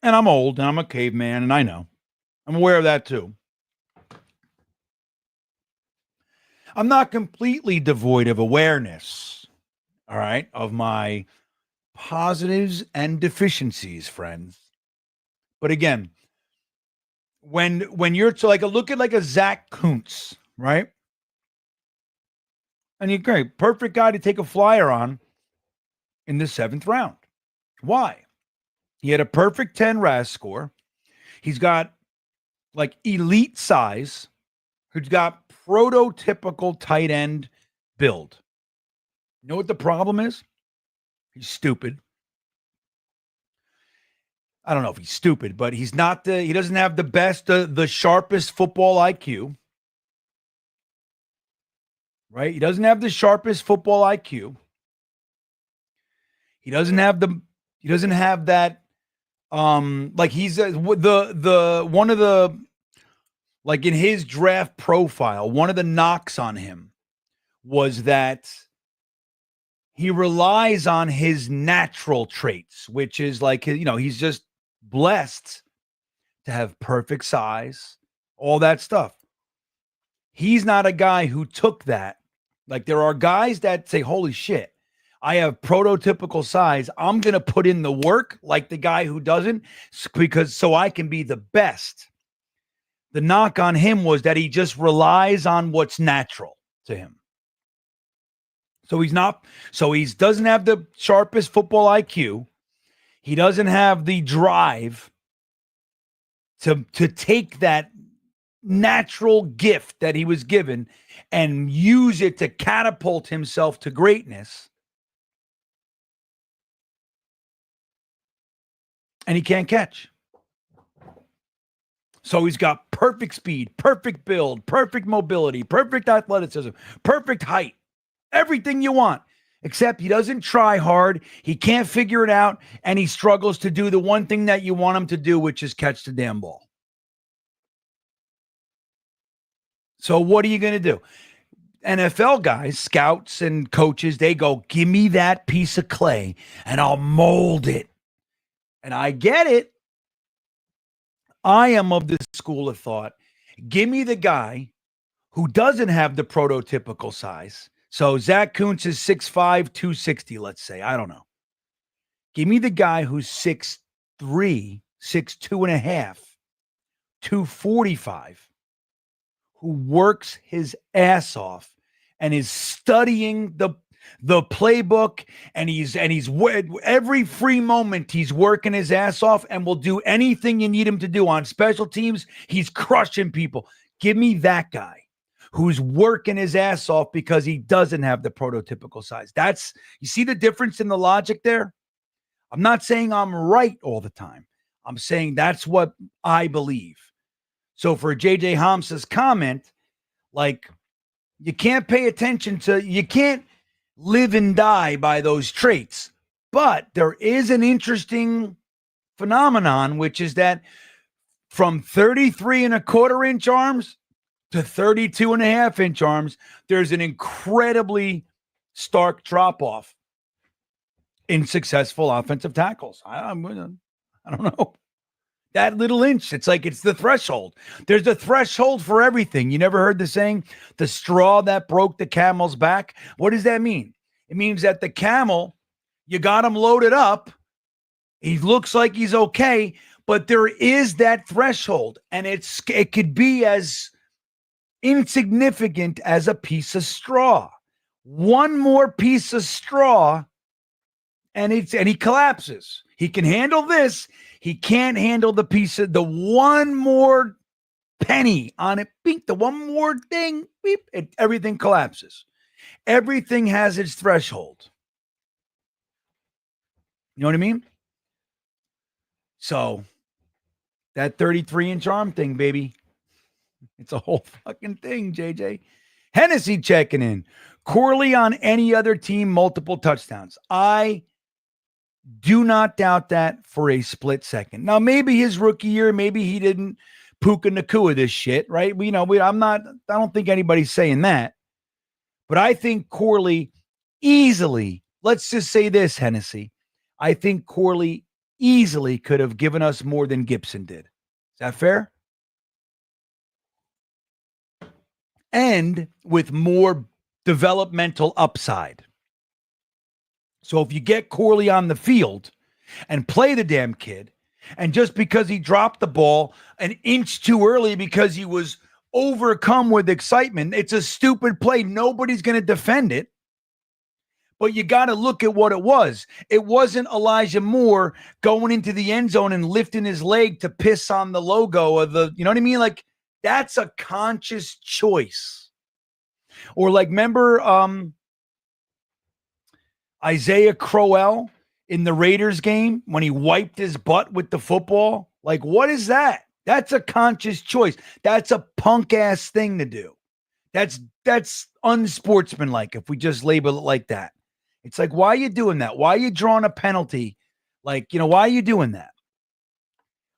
And I'm old and I'm a caveman and I know. I'm aware of that too. I'm not completely devoid of awareness, all right, of my positives and deficiencies, friends. But again, when you're to like look at like a Zach Kuntz, right? And you're great, perfect guy to take a flyer on in the 7th round. Why? He had a perfect 10 RAS score. He's got like elite size. Who's got prototypical tight end build. You know what the problem is? He's stupid. I don't know if he's stupid, but he doesn't have the sharpest football IQ. Right? He doesn't have the sharpest football IQ. He doesn't have that like he's the one of the like in his draft profile, one of the knocks on him was that he relies on his natural traits, which is like, he's just blessed to have perfect size, all that stuff. He's not a guy who took that. Like there are guys that say, holy shit, I have prototypical size. I'm going to put in the work like the guy who doesn't so I can be the best. The knock on him was that he just relies on what's natural to him. So he doesn't have the sharpest football IQ. He doesn't have the drive to take that natural gift that he was given and use it to catapult himself to greatness. And he can't catch. So he's got perfect speed, perfect build, perfect mobility, perfect athleticism, perfect height, everything you want, except he doesn't try hard. He can't figure it out. And he struggles to do the one thing that you want him to do, which is catch the damn ball. So what are you going to do? NFL guys, scouts and coaches, they go, give me that piece of clay and I'll mold it. And I get it. I am of this school of thought. Give me the guy who doesn't have the prototypical size. So Zach Kuntz is 6'5", 260, let's say. I don't know. Give me the guy who's 6'3", 6'2 and a half, 245, who works his ass off and is studying the playbook, and he's every free moment he's working his ass off and will do anything you need him to do on special teams. He's crushing people. Give me that guy who's working his ass off because he doesn't have the prototypical size. You see the difference in the logic there? I'm not saying I'm right all the time. I'm saying that's what I believe. So for JJ Hamsa's comment, like, you can't pay attention you can't live and die by those traits. But there is an interesting phenomenon, which is that from 33 and a quarter inch arms to 32 and a half inch arms, there's an incredibly stark drop off in successful offensive tackles. I don't know. That little inch, it's like it's the threshold. There's a threshold for everything. You never heard the saying, the straw that broke the camel's back? What does that mean? It means that the camel, you got him loaded up. He looks like he's okay, but there is that threshold. And it could be as insignificant as a piece of straw. One more piece of straw, and he collapses. He can handle this. He can't handle the one more penny on it. Beep, the one more thing. Beep, everything collapses. Everything has its threshold. You know what I mean? So that 33-inch arm thing, baby. It's a whole fucking thing, JJ. Hennessy checking in. Corley on any other team, multiple touchdowns. I do not doubt that for a split second. Now, maybe his rookie year, maybe he didn't Puka Nakua this shit, right? I don't think anybody's saying that. But I think Corley easily, let's just say this, Hennessy. I think Corley easily could have given us more than Gibson did. Is that fair? And with more developmental upside. So if you get Corley on the field and play the damn kid, and just because he dropped the ball an inch too early because he was overcome with excitement, it's a stupid play. Nobody's going to defend it. But you got to look at what it was. It wasn't Elijah Moore going into the end zone and lifting his leg to piss on the logo of the, you know what I mean? Like, that's a conscious choice. Or like, remember Isaiah Crowell in the Raiders game when he wiped his butt with the football? Like, what is that? That's a conscious choice. That's a punk ass thing to do. That's unsportsmanlike if we just label it like that. It's like, why are you doing that? Why are you drawing a penalty? Like, why are you doing that?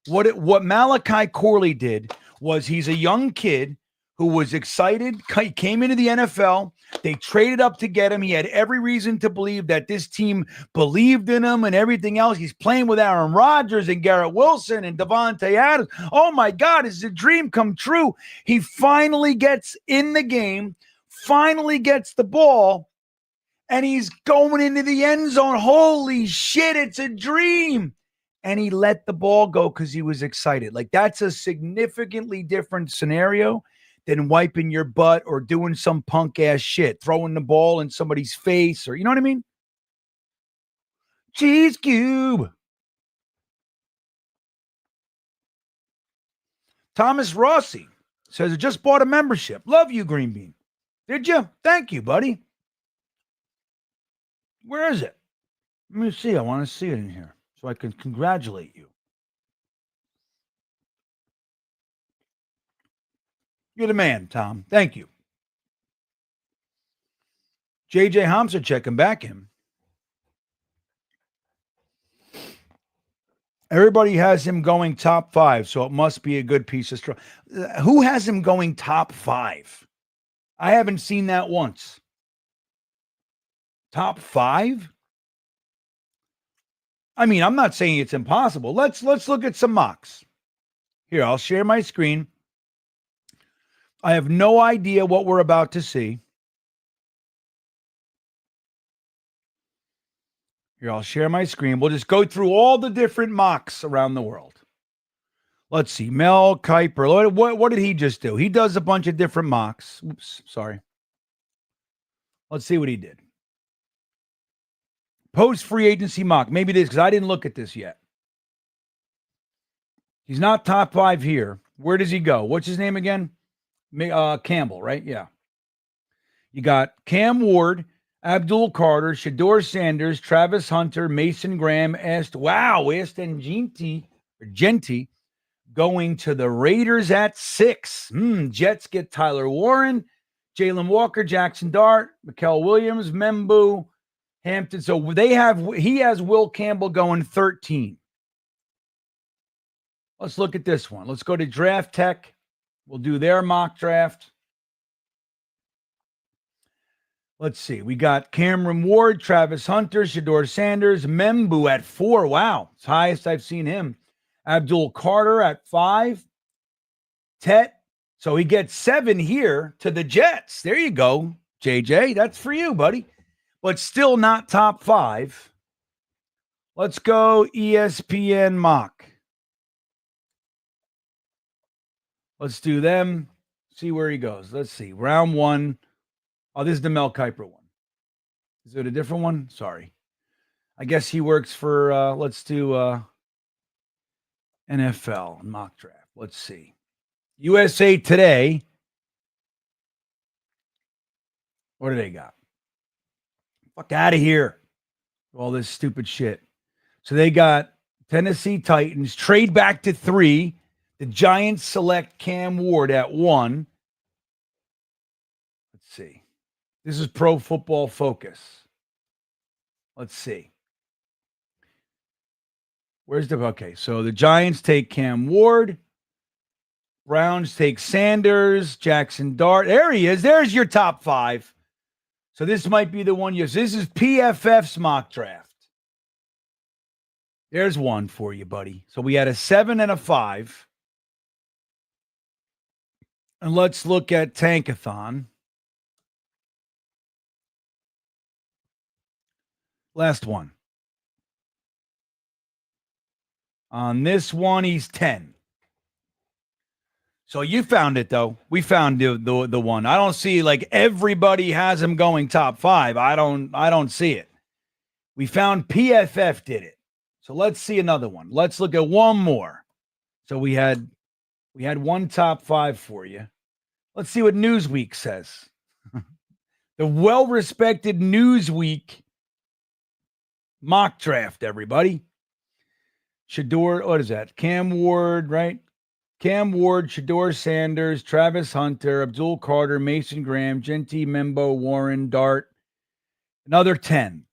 What Malachi Corley did was, he's a young kid who was excited. He came into the NFL. They traded up to get him. He had every reason to believe that this team believed in him and everything else. He's playing with Aaron Rodgers and Garrett Wilson and Devontae Adams. Oh my God, it's a dream come true. He finally gets in the game, finally gets the ball, and he's going into the end zone. Holy shit, it's a dream. And he let the ball go because he was excited. Like, that's a significantly different scenario than wiping your butt or doing some punk ass shit, throwing the ball in somebody's face, or, you know what I mean? Cheese cube. Thomas Rossi says, I just bought a membership. Love you, GreenBean. Did you? Thank you, buddy. Where is it? Let me see. I want to see it in here so I can congratulate you. You're the man, Tom. Thank you. JJ Hamza checking back in. Everybody has him going top 5, so it must be a good piece of straw. Who has him going top 5? I haven't seen that once. Top 5? I mean, I'm not saying it's impossible. Let's look at some mocks. Here, I'll share my screen. I have no idea what we're about to see. Here, I'll share my screen. We'll just go through all the different mocks around the world. Let's see. Mel Kiper. What did he just do? He does a bunch of different mocks. Oops, sorry. Let's see what he did. Post free agency mock. Maybe it is, because I didn't look at this yet. He's not top 5 here. Where does he go? What's his name again? Campbell, right? Yeah. You got Cam Ward, Abdul Carter, Shador Sanders, Travis Hunter, Mason Graham, Aston Genti going to the Raiders at 6. Jets get Tyler Warren, Jalen Walker, Jackson Dart, Mikael Williams, Membu, Hampton. So he has Will Campbell going 13. Let's look at this one. Let's go to Draft Tech. We'll do their mock draft. Let's see. We got Cameron Ward, Travis Hunter, Shador Sanders, Membu at 4. Wow. It's highest I've seen him. Abdul Carter at 5. Tet. So he gets 7 here to the Jets. There you go, JJ. That's for you, buddy. But still not top 5. Let's go ESPN mock. Let's do them. See where he goes. Let's see. Round 1. Oh, this is the Mel Kiper one. Is it a different one? Sorry. I guess he works for, let's do NFL mock draft. Let's see. USA Today. What do they got? Fuck out of here. All this stupid shit. So they got Tennessee Titans trade back to 3. The Giants select Cam Ward at 1. Let's see. This is Pro Football Focus. Let's see. Okay, so the Giants take Cam Ward. Browns take Sanders, Jackson Dart. There he is. There's your top 5. So this might be the one. Yes, this is PFF's mock draft. There's one for you, buddy. So we had a 7 and a 5. And let's look at Tankathon. Last one. On this one, he's 10. So you found it, though. We found the one. I don't see, like, everybody has him going top 5. I don't see it. We found PFF did it. So let's see another one. Let's look at one more. So we had one top 5 for you. Let's see what Newsweek says. The well-respected Newsweek mock draft, everybody. Shador, what is that? Cam Ward, right? Cam Ward, Shador Sanders, Travis Hunter, Abdul Carter, Mason Graham, Genty, Membo, Warren, Dart. Another 10.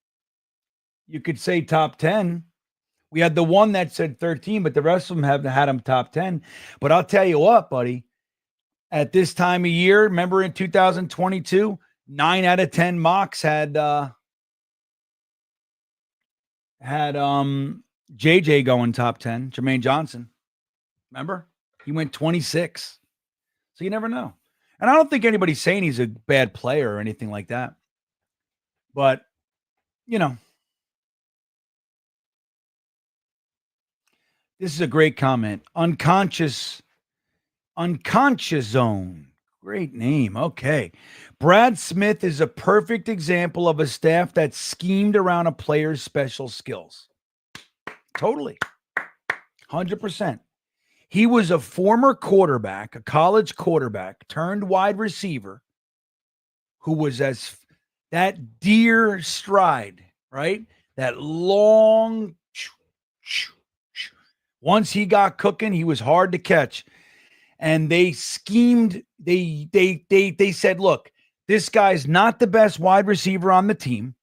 You could say top 10. We had the one that said 13, but the rest of them have had him top 10. But I'll tell you what, buddy. At this time of year, remember in 2022, 9 out of 10 mocks had JJ going top 10, Jermaine Johnson. Remember? He went 26. So you never know. And I don't think anybody's saying he's a bad player or anything like that. But, you know, this is a great comment. Unconscious Zone. Great name. Okay. Brad Smith is a perfect example of a staff that schemed around a player's special skills. Totally. 100%. He was a former quarterback, a college quarterback turned wide receiver who was as that deer stride, right? That long. Once he got cooking, he was hard to catch. And they schemed. They said, look, this guy's not the best wide receiver on the team.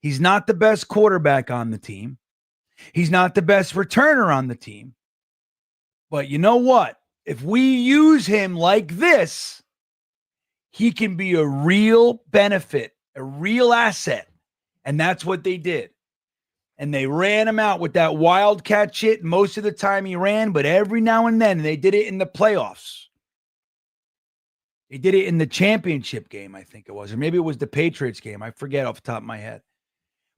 He's not the best quarterback on the team. He's not the best returner on the team. But you know what? If we use him like this, he can be a real benefit, a real asset. And that's what they did. And they ran him out with that wildcat shit. Most of the time he ran, but every now and then they did it in the playoffs. They did it in the championship game, I think it was. Or maybe it was the Patriots game. I forget off the top of my head.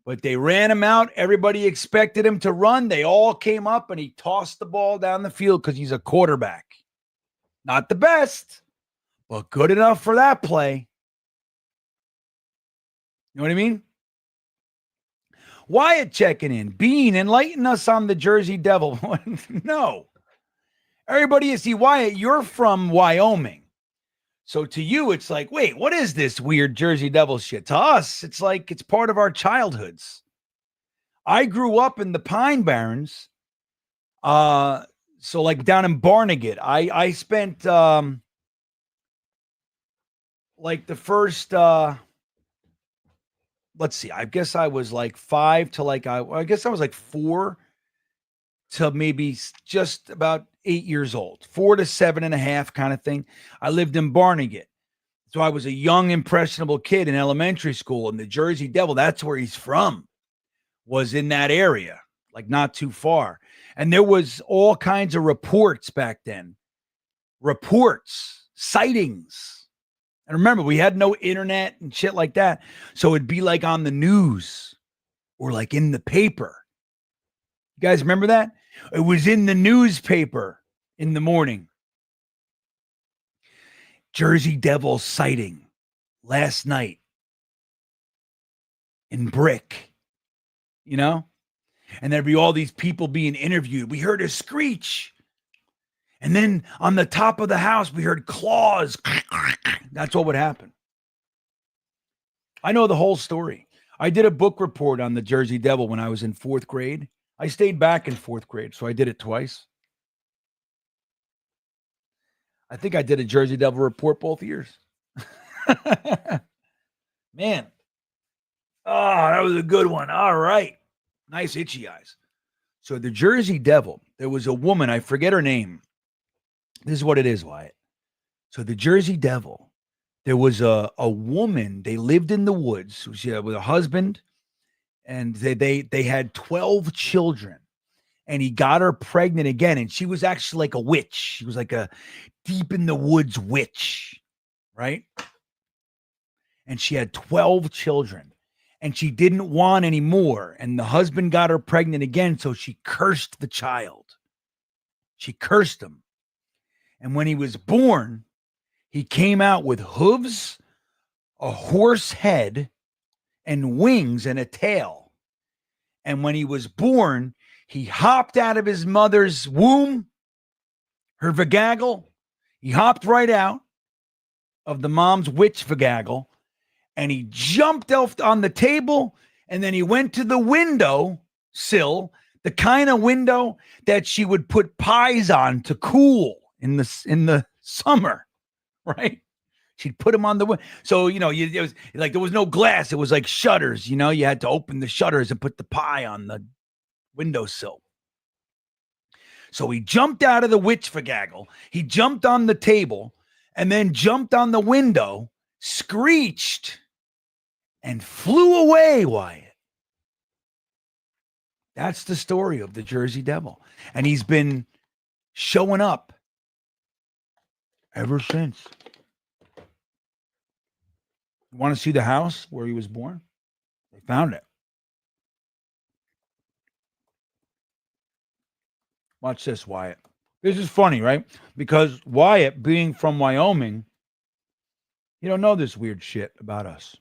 But they ran him out. Everybody expected him to run. They all came up, and he tossed the ball down the field because he's a quarterback. Not the best, but good enough for that play. You know what I mean? Wyatt checking in. Bean, enlighten us on the Jersey Devil. No. Everybody, see, Wyatt, you're from Wyoming. So to you, it's like, wait, what is this weird Jersey Devil shit? To us, it's like it's part of our childhoods. I grew up in the Pine Barrens. So like down in Barnegat. I spent like the first let's see, I guess I was like 5 to like I guess I was like 4 to maybe just about 8 years old, 4 to 7.5 kind of thing. I lived in Barnegat. So I was a young, impressionable kid in elementary school, and the Jersey Devil, that's where he's from, was in that area, like not too far. And there was all kinds of reports back then. Reports, sightings. And remember, we had no internet and shit like that. So it'd be like on the news or like in the paper. You guys remember that? It was in the newspaper in the morning. Jersey Devil sighting last night in Brick, you know? And there'd be all these people being interviewed. We heard a screech. And then on the top of the house, we heard claws. That's what would happen. I know the whole story. I did a book report on the Jersey Devil when I was in 4th grade. I stayed back in 4th grade, so I did it twice. I think I did a Jersey Devil report both years. Man. Oh, that was a good one. All right. Nice itchy eyes. So the Jersey Devil, there was a woman, I forget her name. This is what it is, Wyatt. So the Jersey Devil, there was a woman, they lived in the woods with a husband, and they had 12 children. And he got her pregnant again, and she was actually like a witch. She was like a deep in the woods witch, right? And she had 12 children. And she didn't want any more. And the husband got her pregnant again, so she cursed the child. She cursed him. And when he was born, he came out with hooves, a horse head, and wings and a tail. And when he was born, he hopped out of his mother's womb, her vagaggle. He hopped right out of the mom's witch vagaggle. And he jumped off on the table, and then he went to the window sill, the kind of window that she would put pies on to cool in the summer, right? She'd put them on the window. So, it was like there was no glass. It was like shutters, you had to open the shutters and put the pie on the windowsill. So he jumped out of the witch vagaggle. He jumped on the table and then jumped on the window, screeched, and flew away, Wyatt. That's the story of the Jersey Devil. And he's been showing up ever since. You want to see the house where he was born? They found it. Watch this, Wyatt. This is funny, right? Because Wyatt, being from Wyoming, you don't know this weird shit about us.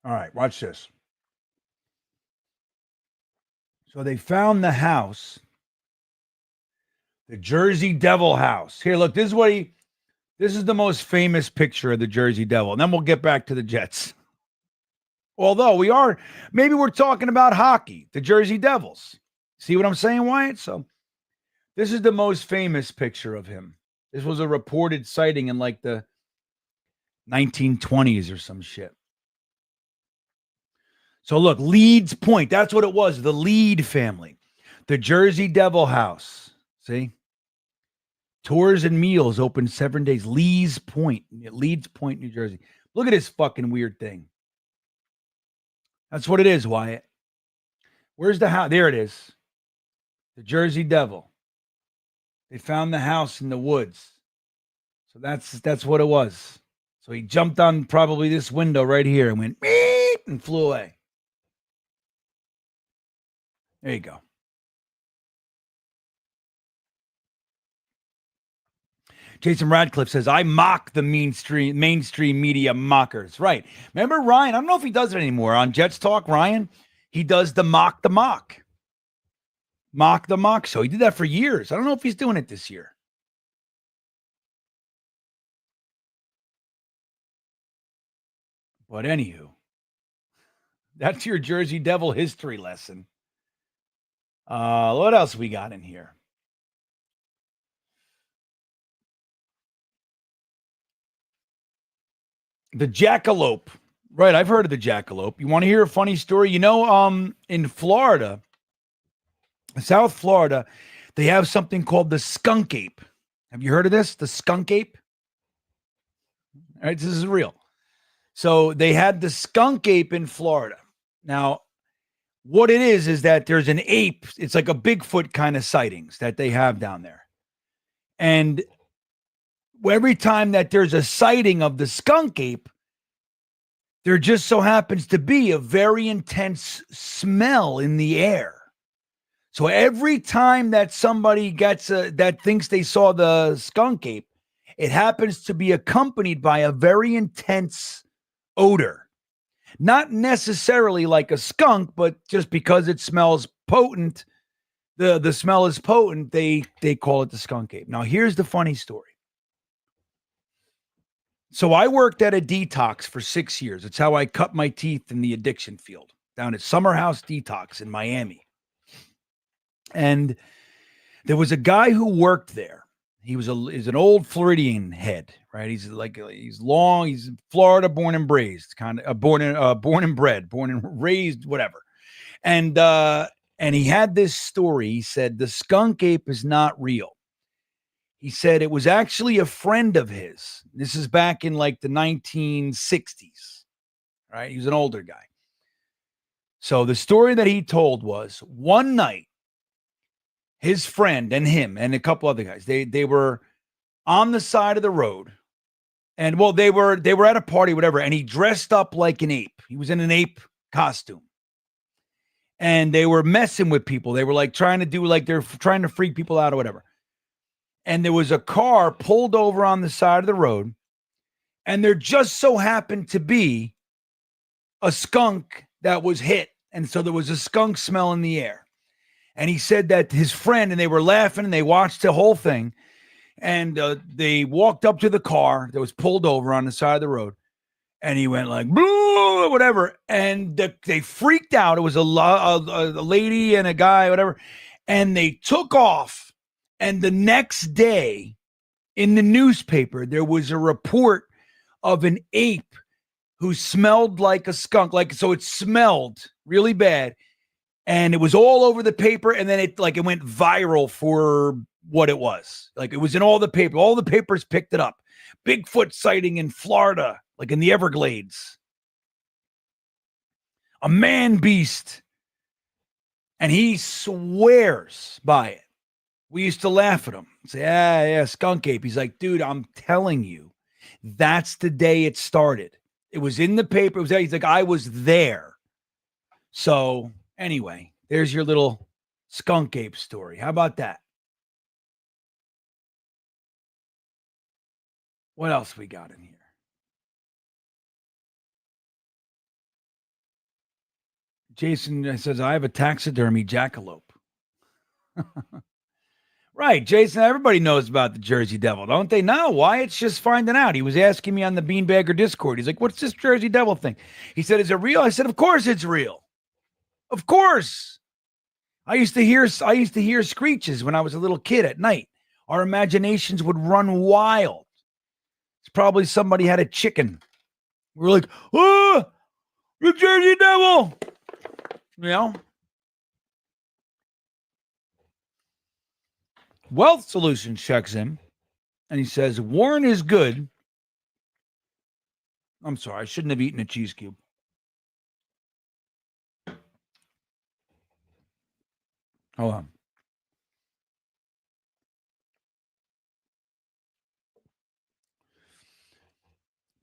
All right, watch this. So they found the house, the Jersey Devil house. Here, look, this is the most famous picture of the Jersey Devil. And then we'll get back to the Jets. Although maybe we're talking about hockey, the Jersey Devils. See what I'm saying, Wyatt? So this is the most famous picture of him. This was a reported sighting in like the 1920s or some shit. So look, Leeds Point. That's what it was. The Lead family. The Jersey Devil house. See? Tours and meals open 7 days. Leeds Point, New Jersey. Look at this fucking weird thing. That's what it is, Wyatt. Where's the house? There it is. The Jersey Devil. They found the house in the woods. So that's what it was. So he jumped on probably this window right here and went beep and flew away. There you go. Jason Radcliffe says, I mock the mainstream media mockers. Right. Remember Ryan? I don't know if he does it anymore. On Jets Talk, Ryan, he does the mock. Mock the mock show. He did that for years. I don't know if he's doing it this year. But anywho, that's your Jersey Devil history lesson. What else we got in here? The jackalope. Right, I've heard of the jackalope. You want to hear a funny story? In Florida, South Florida, they have something called the skunk ape. Have you heard of this? The skunk ape? All right, this is real. So they had the skunk ape in Florida. Now, what it is that there's an ape. It's like a Bigfoot kind of sightings that they have down there. And every time that there's a sighting of the skunk ape, there just so happens to be a very intense smell in the air. So every time that somebody gets that thinks they saw the skunk ape, it happens to be accompanied by a very intense odor. Not necessarily like a skunk, but just because it smells potent, the smell is potent, they call it the skunk ape. Now, here's the funny story. So I worked at a detox for 6 years. It's how I cut my teeth in the addiction field down at Summer House Detox in Miami. And there was a guy who worked there. He's an old Floridian head, right? He's long. He's Florida born and raised, kind of born and bred, born and raised, whatever. And he had this story. He said the skunk ape is not real. He said it was actually a friend of his. This is back in like the 1960s, right? He was an older guy. So the story that he told was one night, his friend and him and a couple other guys, they were on the side of the road. And well, they were at a party, whatever, and he dressed up like an ape. He was in an ape costume. And they were messing with people. They were like trying to freak people out or whatever. And there was a car pulled over on the side of the road, and there just so happened to be a skunk that was hit. And so there was a skunk smell in the air. And he said that his friend, and they were laughing, and they watched the whole thing. And they walked up to the car that was pulled over on the side of the road. And he went like, boo, whatever. And they freaked out. It was a lady and a guy, whatever. And they took off. And the next day in the newspaper, there was a report of an ape who smelled like a skunk. So it smelled really bad. And it was all over the paper. And then it went viral for what it was. Like it was in all the paper. All the papers picked it up. Bigfoot sighting in Florida, like in the Everglades. A man beast. And he swears by it. We used to laugh at him. Say, yeah, skunk ape. He's like, dude, I'm telling you, that's the day it started. It was in the paper. He's like, I was there. So anyway, there's your little skunk ape story. How about that? What else we got in here? Jason says, I have a taxidermy jackalope. Right, Jason, everybody knows about the Jersey Devil, don't they? No, Wyatt's just finding out. He was asking me on the Beanbagger Discord. He's like, what's this Jersey Devil thing? He said, is it real? I said, of course it's real. Of course. I used to hear screeches when I was a little kid at night. Our imaginations would run wild. It's probably somebody had a chicken. We were like, oh, the Jersey Devil. You know? Wealth Solutions checks in, and he says, Warren is good. I'm sorry, I shouldn't have eaten a cheese cube. Hold on.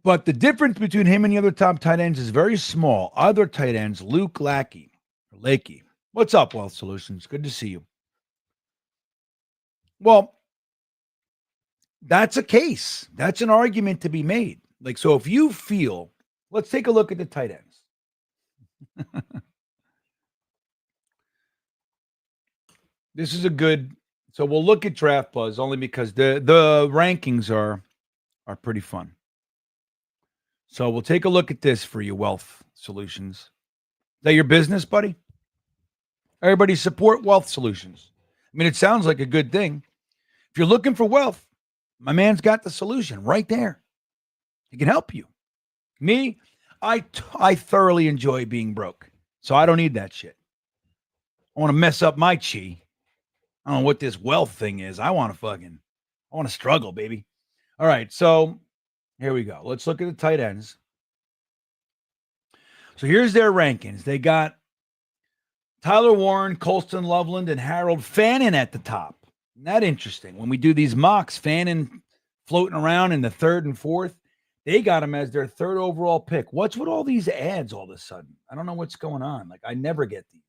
But the difference between him and the other top tight ends is very small. Other tight ends, Luke Lakey. What's up, Wealth Solutions? Good to see you. Well, that's a case. That's an argument to be made. Like, so if you feel, let's take a look at the tight ends. This is a good, so we'll look at Draft Buzz only because the rankings are pretty fun. So we'll take a look at this for you, Wealth Solutions. Is that your business, buddy? Everybody support Wealth Solutions. I mean, it sounds like a good thing. If you're looking for wealth, my man's got the solution right there. He can help you. Me, I thoroughly enjoy being broke, so I don't need that shit. I want to mess up my chi. I don't know what this wealth thing is. I want to struggle, baby. All right, so here we go. Let's look at the tight ends. So here's their rankings. They got Tyler Warren, Colston Loveland, and Harold Fannin at the top. Isn't that interesting? When we do these mocks, Fannin floating around in the third and fourth. They got him as their 3rd overall pick. What's with all these ads all of a sudden? I don't know what's going on. Like, I never get these.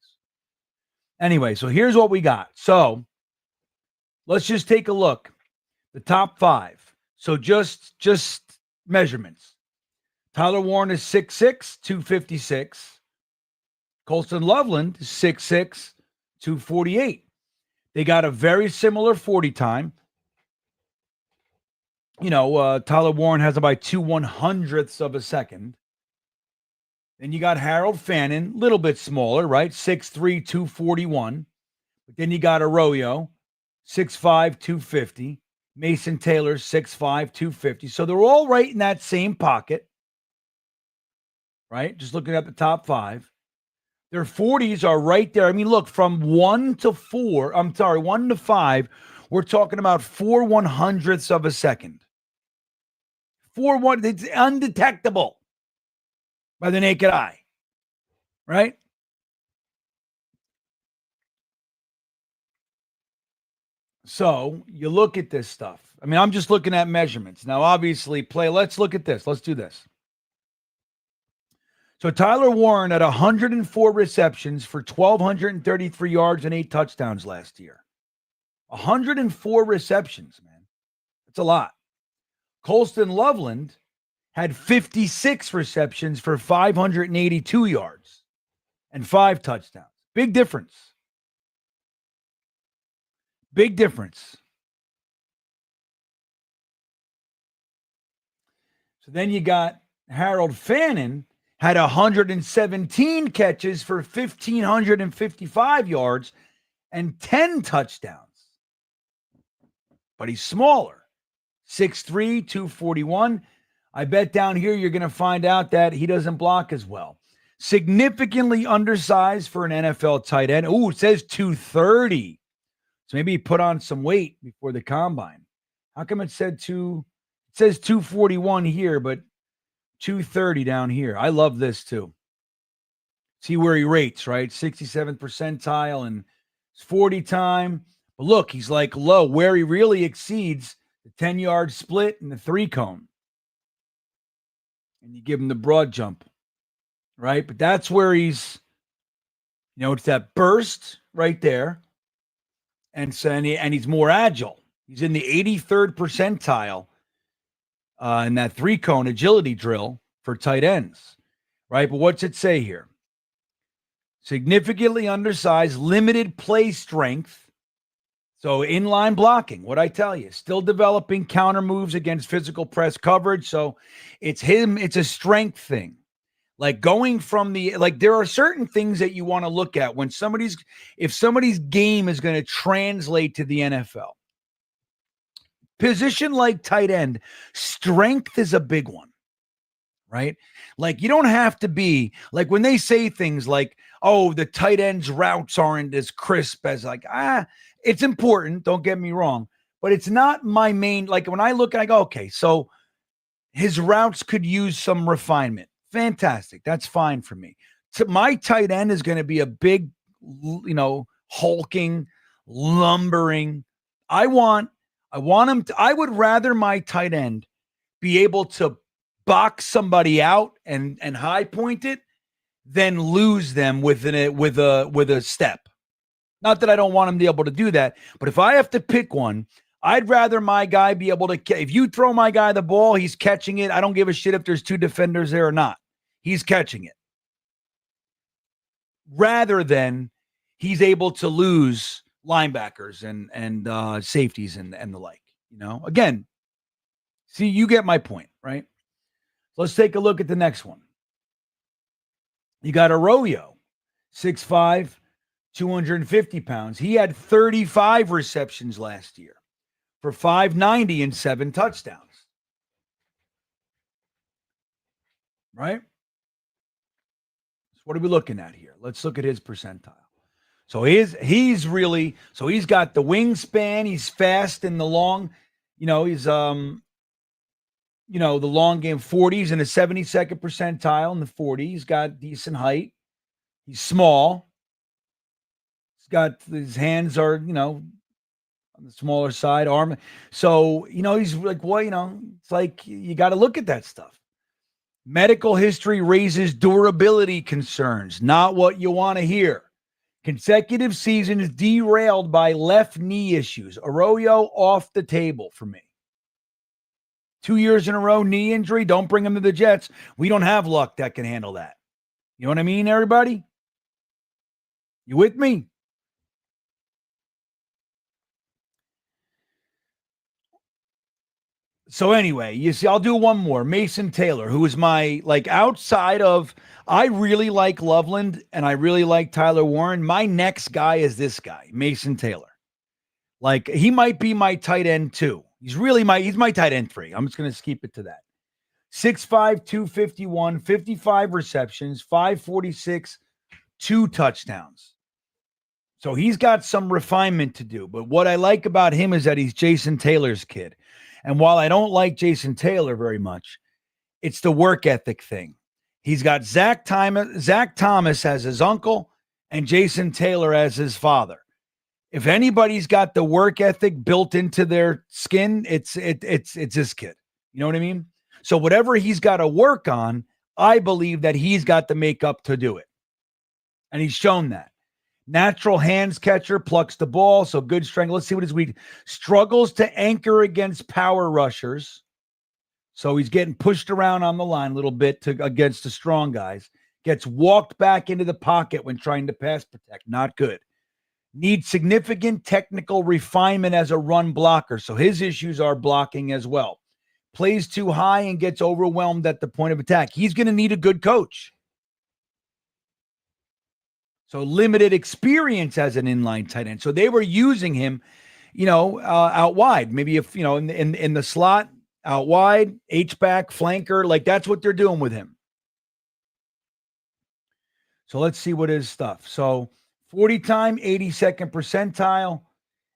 Anyway, so here's what we got. So let's just take a look. The top 5. So just measurements. Tyler Warren is 6'6", 256. Colston Loveland is 6'6", 248. They got a very similar 40 time. Tyler Warren has about 2/100ths of a second. Then you got Harold Fannin, a little bit smaller, right? 6'3", 241. But then you got Arroyo, 6'5", 250. Mason Taylor, 6'5", 250. So they're all right in that same pocket, right? Just looking at the top 5. Their 40s are right there. I mean, look, from 1 to 5, we're talking about 4/100ths of a second. It's undetectable by the naked eye, right? So you look at this stuff. I mean, I'm just looking at measurements. Now, obviously, let's look at this. Let's do this. So Tyler Warren had 104 receptions for 1,233 yards and 8 touchdowns last year. 104 receptions, man. That's a lot. Colston Loveland had 56 receptions for 582 yards and 5 touchdowns. Big difference. Big difference. So then you got Harold Fannin had 117 catches for 1,555 yards and 10 touchdowns. But he's smaller, 6'3", 241. I bet down here you're going to find out that he doesn't block as well. Significantly undersized for an NFL tight end. Ooh, it says 230. So maybe he put on some weight before the combine. How come it says 241 here, but 230 down here? I love this too. See where he rates, right? 67th percentile and 40 time. But look, he's like low. Where he really exceeds the 10-yard split and the 3-cone. And you give him the broad jump, right? But that's where he's, it's that burst right there. And he's more agile. He's in the 83rd percentile in that 3-cone agility drill for tight ends, right? But what's it say here? Significantly undersized, limited play strength. So inline blocking, what I tell you, still developing counter moves against physical press coverage. So it's a strength thing. Like going from there are certain things that you want to look at when if somebody's game is going to translate to the NFL. Position like tight end, strength is a big one, right? Like you don't have to be like when they say things like, oh, the tight end's routes aren't as crisp as it's important. Don't get me wrong, but it's not my main, like when I look, I go, okay, so his routes could use some refinement. Fantastic. That's fine for me. So my tight end is going to be a big, hulking, lumbering. I want him to, I would rather my tight end be able to box somebody out and high point it than lose them with a step. Not that I don't want him to be able to do that, but if I have to pick one, I'd rather my guy be able to, if you throw my guy the ball, he's catching it. I don't give a shit if there's 2 defenders there or not. He's catching it. Rather than he's able to lose linebackers and safeties and the like, Again, see, you get my point, right? Let's take a look at the next one. You got Arroyo, 6'5", 250 pounds. He had 35 receptions last year for 590 and 7 touchdowns. Right? So what are we looking at here? Let's look at his percentile. So he's got the wingspan. He's fast in the long, he's, the long game 40s in the 72nd percentile in the 40s. He's got decent height. He's small. He's got his hands are, on on the smaller side, arm. So, he's like, well, it's like you got to look at that stuff. Medical history raises durability concerns, not what you want to hear. Consecutive seasons derailed by left knee issues. Arroyo off the table for me. 2 years in a row, knee injury. Don't bring him to the Jets. We don't have luck that can handle that. You know what I mean, everybody? You with me? So anyway, you see, I'll do one more. Mason Taylor, who is my, outside of, I really like Loveland and I really like Tyler Warren. My next guy is this guy, Mason Taylor. He might be my tight end too. He's my tight end 3. I'm just going to keep it to that. 6'5", 251, 55 receptions, 546, 2 touchdowns. So he's got some refinement to do. But what I like about him is that he's Jason Taylor's kid. And while I don't like Jason Taylor very much, it's the work ethic thing. He's got Zach Thomas as his uncle and Jason Taylor as his father. If anybody's got the work ethic built into their skin, it's this kid. You know what I mean? So whatever he's got to work on, I believe that he's got the makeup to do it. And he's shown that. Natural hands catcher, plucks the ball, so good strength. Let's see what his weak. Struggles to anchor against power rushers. So he's getting pushed around on the line a little bit against the strong guys. Gets walked back into the pocket when trying to pass protect. Not good. Needs significant technical refinement as a run blocker. So his issues are blocking as well. Plays too high and gets overwhelmed at the point of attack. He's going to need a good coach. So limited experience as an inline tight end. So they were using him, out wide. Maybe if, in the slot, out wide, H-back, flanker. That's what they're doing with him. So let's see what his stuff. So 40 time, 82nd percentile,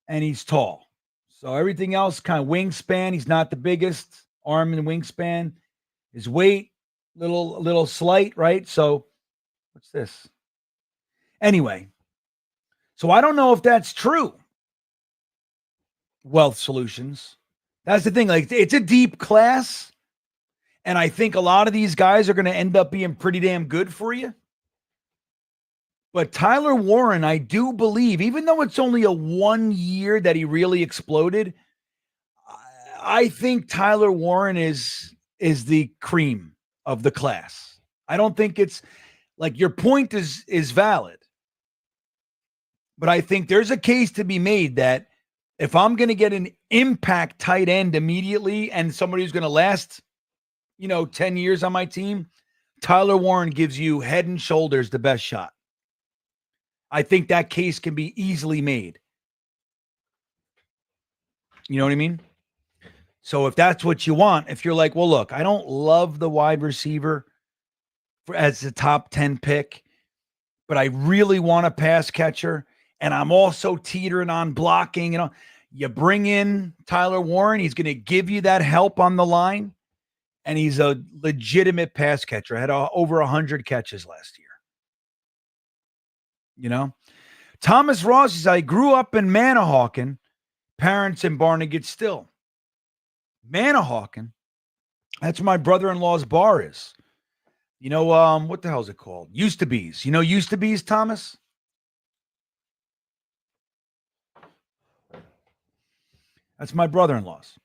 and he's tall. So everything else kind of wingspan. He's not the biggest. Arm and wingspan. His weight, little slight, right? So what's this? Anyway, so I don't know if that's true. Wealth Solutions. That's the thing. It's a deep class. And I think a lot of these guys are going to end up being pretty damn good for you. But Tyler Warren, I do believe, even though it's only a 1 year that he really exploded, I think Tyler Warren is the cream of the class. I don't think it's your point is valid. But I think there's a case to be made that if I'm going to get an impact tight end immediately and somebody who's going to last, 10 years on my team, Tyler Warren gives you head and shoulders the best shot. I think that case can be easily made. You know what I mean? So if that's what you want, if you're like, well, look, I don't love the wide receiver as the top 10 pick, but I really want a pass catcher, and I'm also teetering on blocking. You bring in Tyler Warren. He's going to give you that help on the line, and he's a legitimate pass catcher. Had over 100 catches last year. Thomas Ross says, I grew up in Manahawkin, parents in Barnegat still. Manahawkin, that's where my brother-in-law's bar is. What the hell is it called? Used to Be's. Used to Be's, Thomas? That's my brother-in-law's.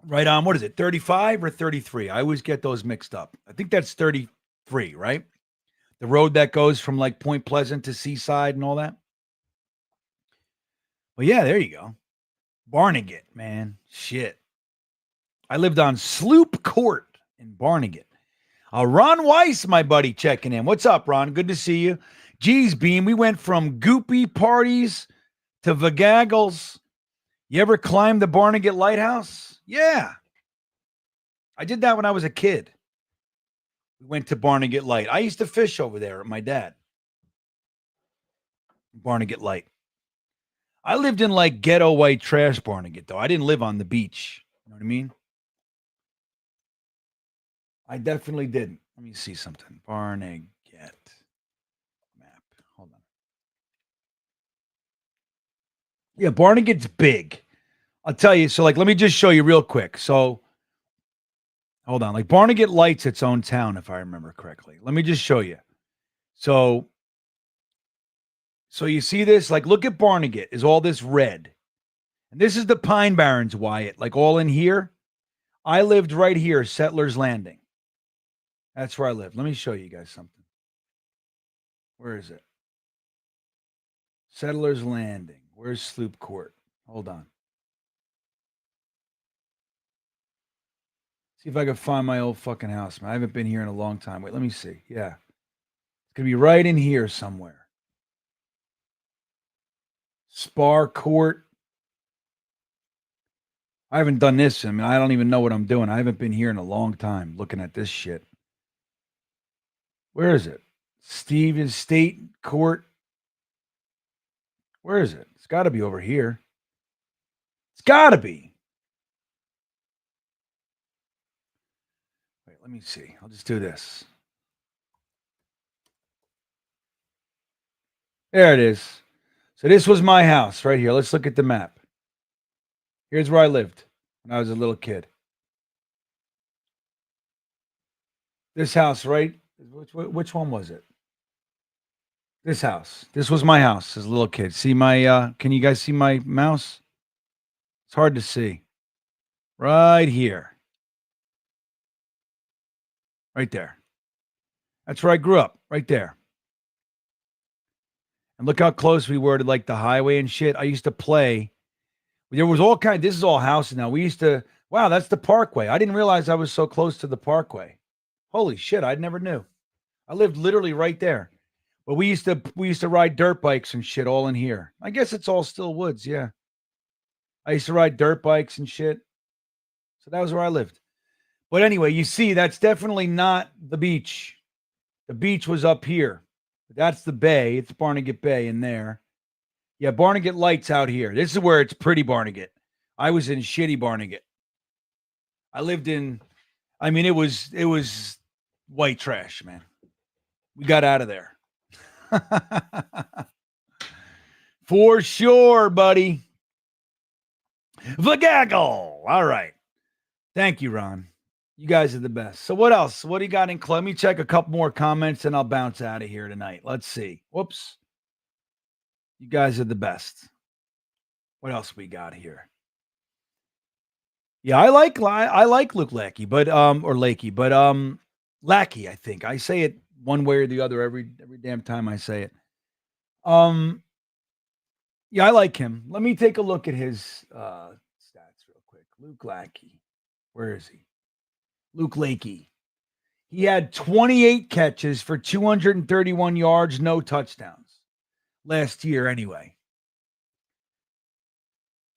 Right on, what is it, 35 or 33? I always get those mixed up. I think that's 33, right? The road that goes from Point Pleasant to Seaside and all that. Well, yeah, there you go. Barnegat, man. Shit. I lived on Sloop Court in Barnegat. Ron Weiss, my buddy, checking in. What's up, Ron? Good to see you. Geez, Beam, we went from goopy parties to vagaggles. You ever climbed the Barnegat Lighthouse? Yeah. I did that when I was a kid. We went to Barnegat Light. I used to fish over there with my dad. Barnegat Light. I lived in ghetto white trash Barnegat, though. I didn't live on the beach. You know what I mean? I definitely didn't. Let me see something. Barnegat map. Hold on. Yeah, Barnegat's big. I'll tell you. So, like, let me just show you real quick. So, hold on. Like, Barnegat lights its own town, if I remember correctly. Let me just show you. So you see this? Like, look at Barnegat. Is all this red? And this is the Pine Barrens, Wyatt. Like, all in here. I lived right here, Settlers Landing. That's where I lived. Let me show you guys something. Where is it? Settlers Landing. Where's Sloop Court? Hold on. See if I can find my old fucking house, man. I haven't been here in a long time. Wait, let me see. Yeah. It's going to be right in here somewhere. Spar Court. I haven't done this. I mean, I don't even know what I'm doing. I haven't been here in a long time looking at this shit. Where is it? Stevens State Court. Where is it? It's got to be over here. It's got to be. Wait, let me see. I'll just do this. There it is. So this was my house right here. Let's look at the map. Here's where I lived when I was a little kid. This house, right? Which one was it? This house. This was my house as a little kid. See my, can you guys see my mouse? It's hard to see. Right here. Right there. That's where I grew up. Right there. And look how close we were to like the highway and shit. I used to play. There was all kind. This is all houses now. We used to. Wow, that's the Parkway. I didn't realize I was so close to the Parkway. Holy shit! I never knew. I lived literally right there. But we used to ride dirt bikes and shit all in here. I guess it's all still woods. Yeah. I used to ride dirt bikes and shit. So that was where I lived. But anyway, you see, that's definitely not the beach. The beach was up here. That's the bay. It's Barnegat Bay in there. Yeah, Barnegat lights out here. This is where it's pretty Barnegat. I was in shitty Barnegat. I lived in, I mean, it was white trash, man. We got out of there. For sure, buddy. The gaggle. All right. Thank you, Ron. You guys are the best. So what else? What do you got in club? Let me check a couple more comments and I'll bounce out of here tonight. Let's see. Whoops. You guys are the best. What else we got here? Yeah, I like Luke Lackey, but or Lakey, but Lackey, I think. I say it one way or the other every damn time I say it. Yeah, I like him. Let me take a look at his stats real quick. Luke Lackey. Where is he? Luke Lakey. He had 28 catches for 231 yards, no touchdowns last year anyway.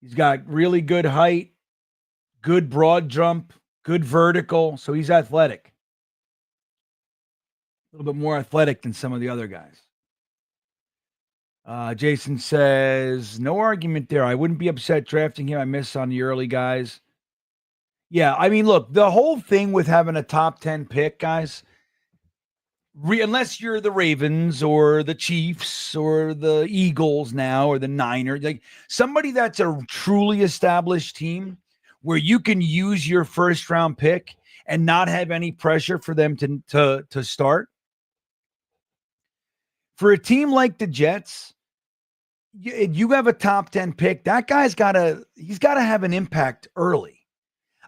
He's got really good height, good broad jump, good vertical, so he's athletic. A little bit more athletic than some of the other guys. Jason says, no argument there. I wouldn't be upset drafting him. I miss on the early guys. Yeah, I mean, look, the whole thing with having a top 10 pick, guys, unless you're the Ravens or the Chiefs or the Eagles now or the Niners, like somebody that's a truly established team where you can use your first round pick and not have any pressure for them to start. For a team like the Jets, you have a top 10 pick. That guy's he's got to have an impact early.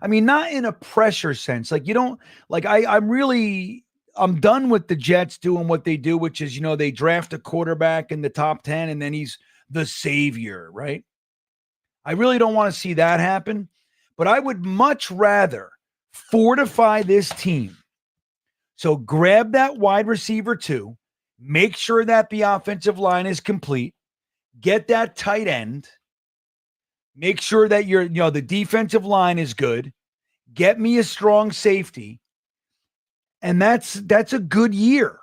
I mean, not in a pressure sense. Like you don't like I'm done with the Jets doing what they do, which is, they draft a quarterback in the top 10 and then he's the savior, right? I really don't want to see that happen, but I would much rather fortify this team. So grab that wide receiver too, make sure that the offensive line is complete, get that tight end, make sure that the defensive line is good, get me a strong safety, and that's a good year.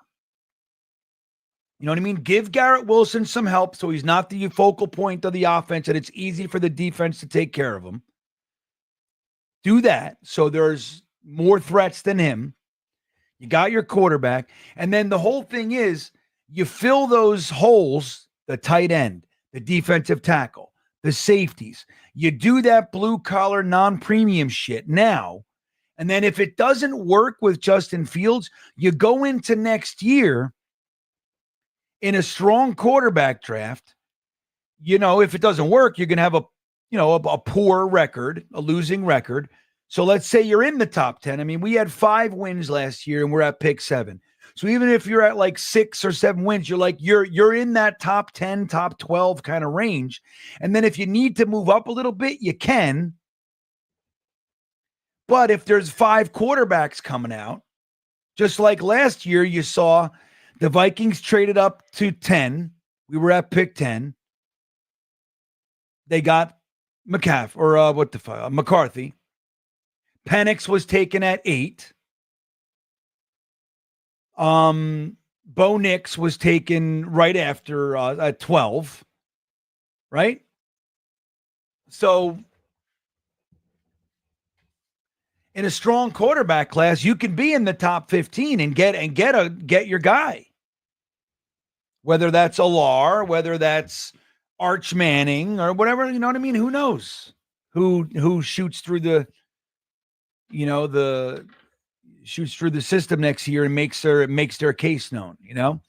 You know what I mean? Give Garrett Wilson some help so he's not the focal point of the offense and it's easy for the defense to take care of him. Do that so there's more threats than him. You got your quarterback, and then the whole thing is you fill those holes, the tight end, the defensive tackle, the safeties. You do that blue collar non-premium shit now. And then if it doesn't work with Justin Fields, you go into next year in a strong quarterback draft. You know, if it doesn't work, you're going to have a poor record, a losing record. So let's say you're in the top 10. I mean, we had 5 wins last year and we're at pick 7. So even if you're at like 6 or 7 wins, you're in that top 10, top 12 kind of range. And then if you need to move up a little bit, you can. But if there's 5 quarterbacks coming out, just like last year, you saw the Vikings traded up to 10. We were at pick 10. They got McCarthy. Penix was taken at 8. Bo Nix was taken right after at 12. Right? So in a strong quarterback class, you can be in the top 15 and get your guy. Whether that's Alar, whether that's Arch Manning or whatever, you know what I mean? Who knows? Who shoots through the system next year and makes their case known, you know?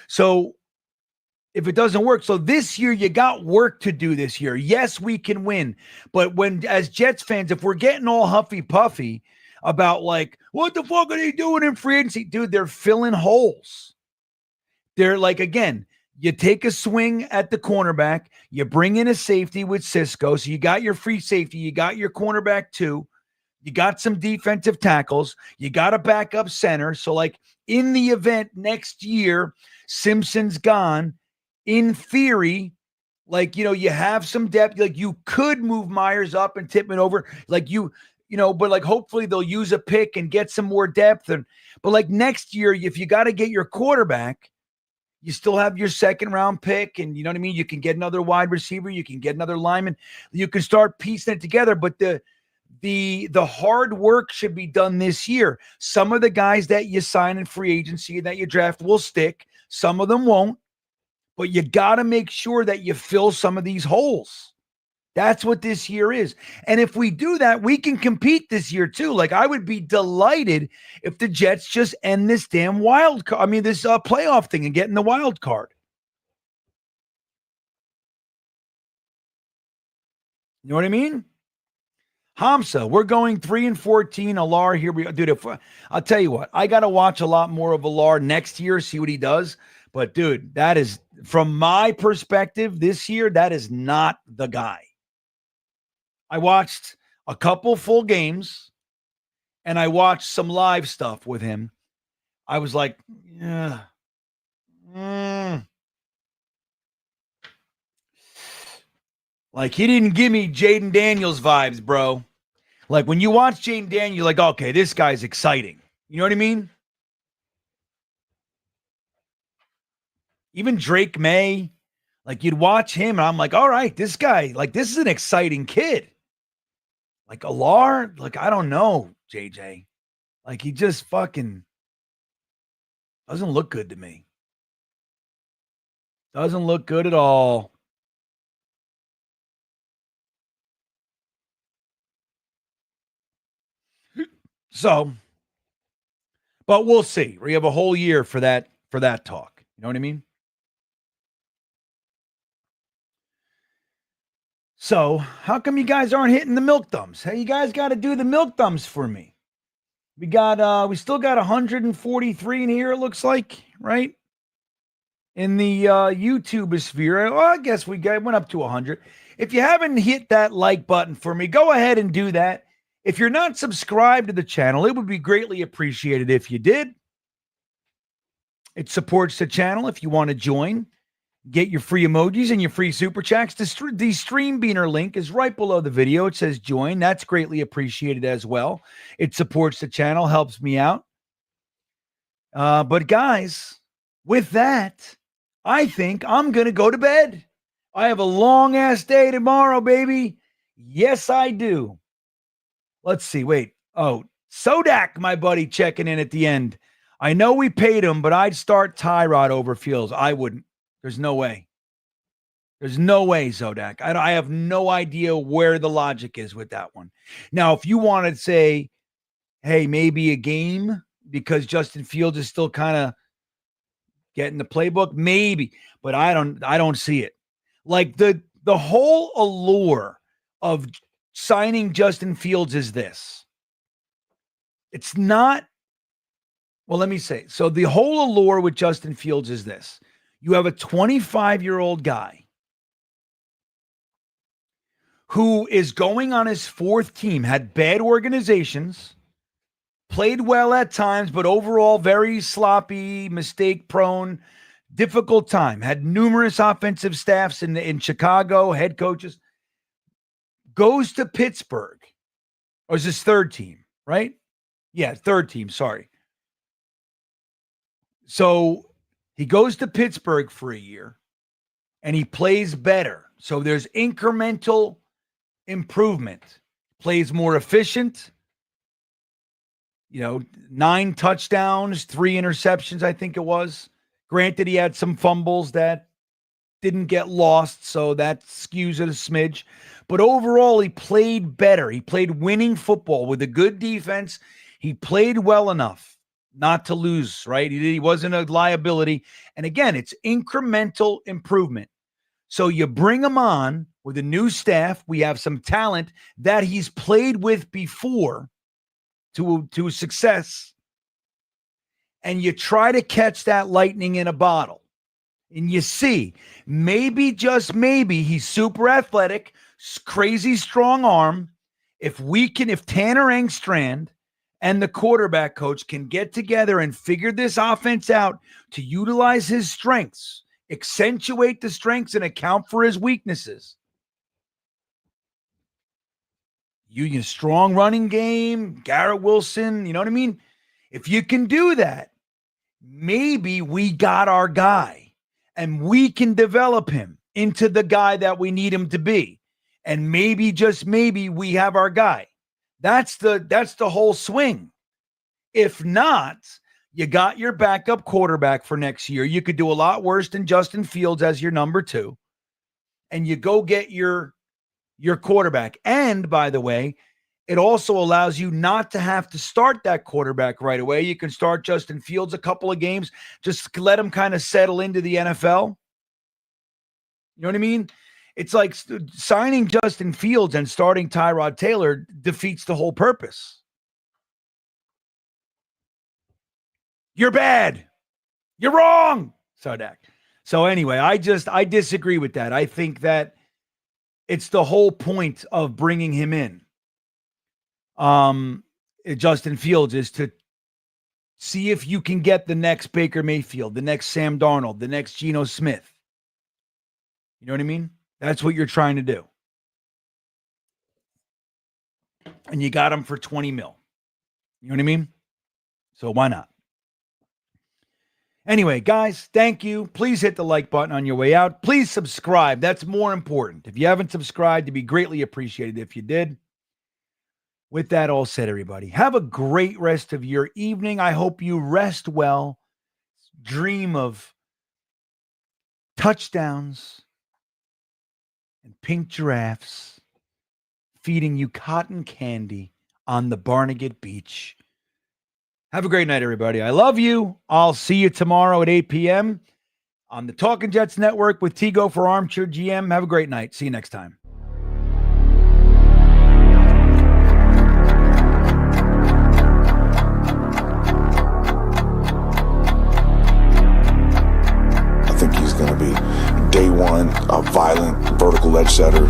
So if it doesn't work, so this year you got work to do this year. Yes, we can win. But as Jets fans, if we're getting all huffy puffy about like, what the fuck are they doing in free agency? Dude, they're filling holes. They're like, again, you take a swing at the cornerback, you bring in a safety with Cisco. So you got your free safety, you got your cornerback too. You got some defensive tackles. You got a backup center. So like in the event next year, Simpson's gone, in theory, like, you know, you have some depth. Like you could move Myers up and Tippmann over. Like but like hopefully they'll use a pick and get some more depth. But like next year, if you got to get your quarterback, you still have your second round pick. And you know what I mean? You can get another wide receiver. You can get another lineman. You can start piecing it together. But the hard work should be done this year. Some of the guys that you sign in free agency that you draft will stick. Some of them won't. But you got to make sure that you fill some of these holes. That's what this year is. And if we do that, we can compete this year too. Like I would be delighted if the Jets just end this damn this playoff thing and get in the wild card. You know what I mean? Hamza, we're going 3-14. Alar, here we go. Dude, I'll tell you what, I got to watch a lot more of Alar next year, see what he does. But dude, that is, from my perspective this year, that is not the guy. I watched a couple full games and I watched some live stuff with him. I was like, yeah. Like he didn't give me Jaden Daniels vibes, bro. Like when you watch Jaden Daniels, you're like, okay, this guy's exciting. You know what I mean? Even Drake May, like you'd watch him and I'm like, all right, this guy, like this is an exciting kid. Like Alar, like I don't know, JJ. Like he just fucking doesn't look good to me. Doesn't look good at all. So, but we'll see. We have a whole year for that talk. You know what I mean? So, how come you guys aren't hitting the milk thumbs? Hey, you guys got to do the milk thumbs for me. We still got 143 in here, it looks like, right? In the YouTube sphere. Well, I guess went up to 100. If you haven't hit that like button for me, go ahead and do that. If you're not subscribed to the channel, it would be greatly appreciated if you did. It supports the channel if you want to join. Get your free emojis and your free super chats. The StreamBeaner link is right below the video. It says join. That's greatly appreciated as well. It supports the channel, helps me out. But guys, with that, I think I'm going to go to bed. I have a long-ass day tomorrow, baby. Yes, I do. Let's see. Wait. Oh, Sodak, my buddy, checking in at the end. I know we paid him, but I'd start Tyrod over Fields. I wouldn't. There's no way. There's no way, Zodak. I have no idea where the logic is with that one. Now, if you want to say, hey, maybe a game because Justin Fields is still kind of getting the playbook, maybe, but I don't see it. Like the whole allure of signing Justin Fields is this. It's not, well, let me say, so the whole allure with Justin Fields is this. You have a 25-year-old guy who is going on his fourth team, had bad organizations, played well at times, but overall very sloppy, mistake-prone, difficult time. Had numerous offensive staffs in Chicago, head coaches. Goes to Pittsburgh. Or is this third team, right? Yeah, third team, sorry. So he goes to Pittsburgh for a year, and he plays better. So there's incremental improvement. Plays more efficient. 9 touchdowns, 3 interceptions, I think it was. Granted, he had some fumbles that didn't get lost, so that skews it a smidge. But overall, he played better. He played winning football with a good defense. He played well enough not to lose, right? He wasn't a liability. And again, it's incremental improvement. So you bring him on with a new staff. We have some talent that he's played with before to success. And you try to catch that lightning in a bottle. And you see, maybe, just maybe, he's super athletic, crazy strong arm. If Tanner Engstrand and the quarterback coach can get together and figure this offense out to utilize his strengths, accentuate the strengths and account for his weaknesses. You strong running game, Garrett Wilson, you know what I mean? If you can do that, maybe we got our guy. And we can develop him into the guy that we need him to be. And maybe, just maybe, we have our guy. That's the whole swing. If not, you got your backup quarterback for next year. You could do a lot worse than Justin Fields as your number 2. And you go get your quarterback. And by the way, it also allows you not to have to start that quarterback right away. You can start Justin Fields a couple of games, just let him kind of settle into the NFL. You know what I mean? It's like signing Justin Fields and starting Tyrod Taylor defeats the whole purpose. You're bad. You're wrong, Sardak. So anyway, I disagree with that. I think that it's the whole point of bringing him in. Justin Fields is to see if you can get the next Baker Mayfield, the next Sam Darnold, the next Geno Smith. You know what I mean? That's what you're trying to do. And you got him for $20 million. You know what I mean? So why not? Anyway, guys, thank you. Please hit the like button on your way out. Please subscribe. That's more important. If you haven't subscribed, it'd be greatly appreciated if you did. With that all said, everybody, have a great rest of your evening. I hope you rest well. Dream of touchdowns and pink giraffes feeding you cotton candy on the Barnegat Beach. Have a great night, everybody. I love you. I'll see you tomorrow at 8 p.m. on the Talking Jets Network with Tigo for Armchair GM. Have a great night. See you next time. I think he's going to be day one, a violent vertical edge setter.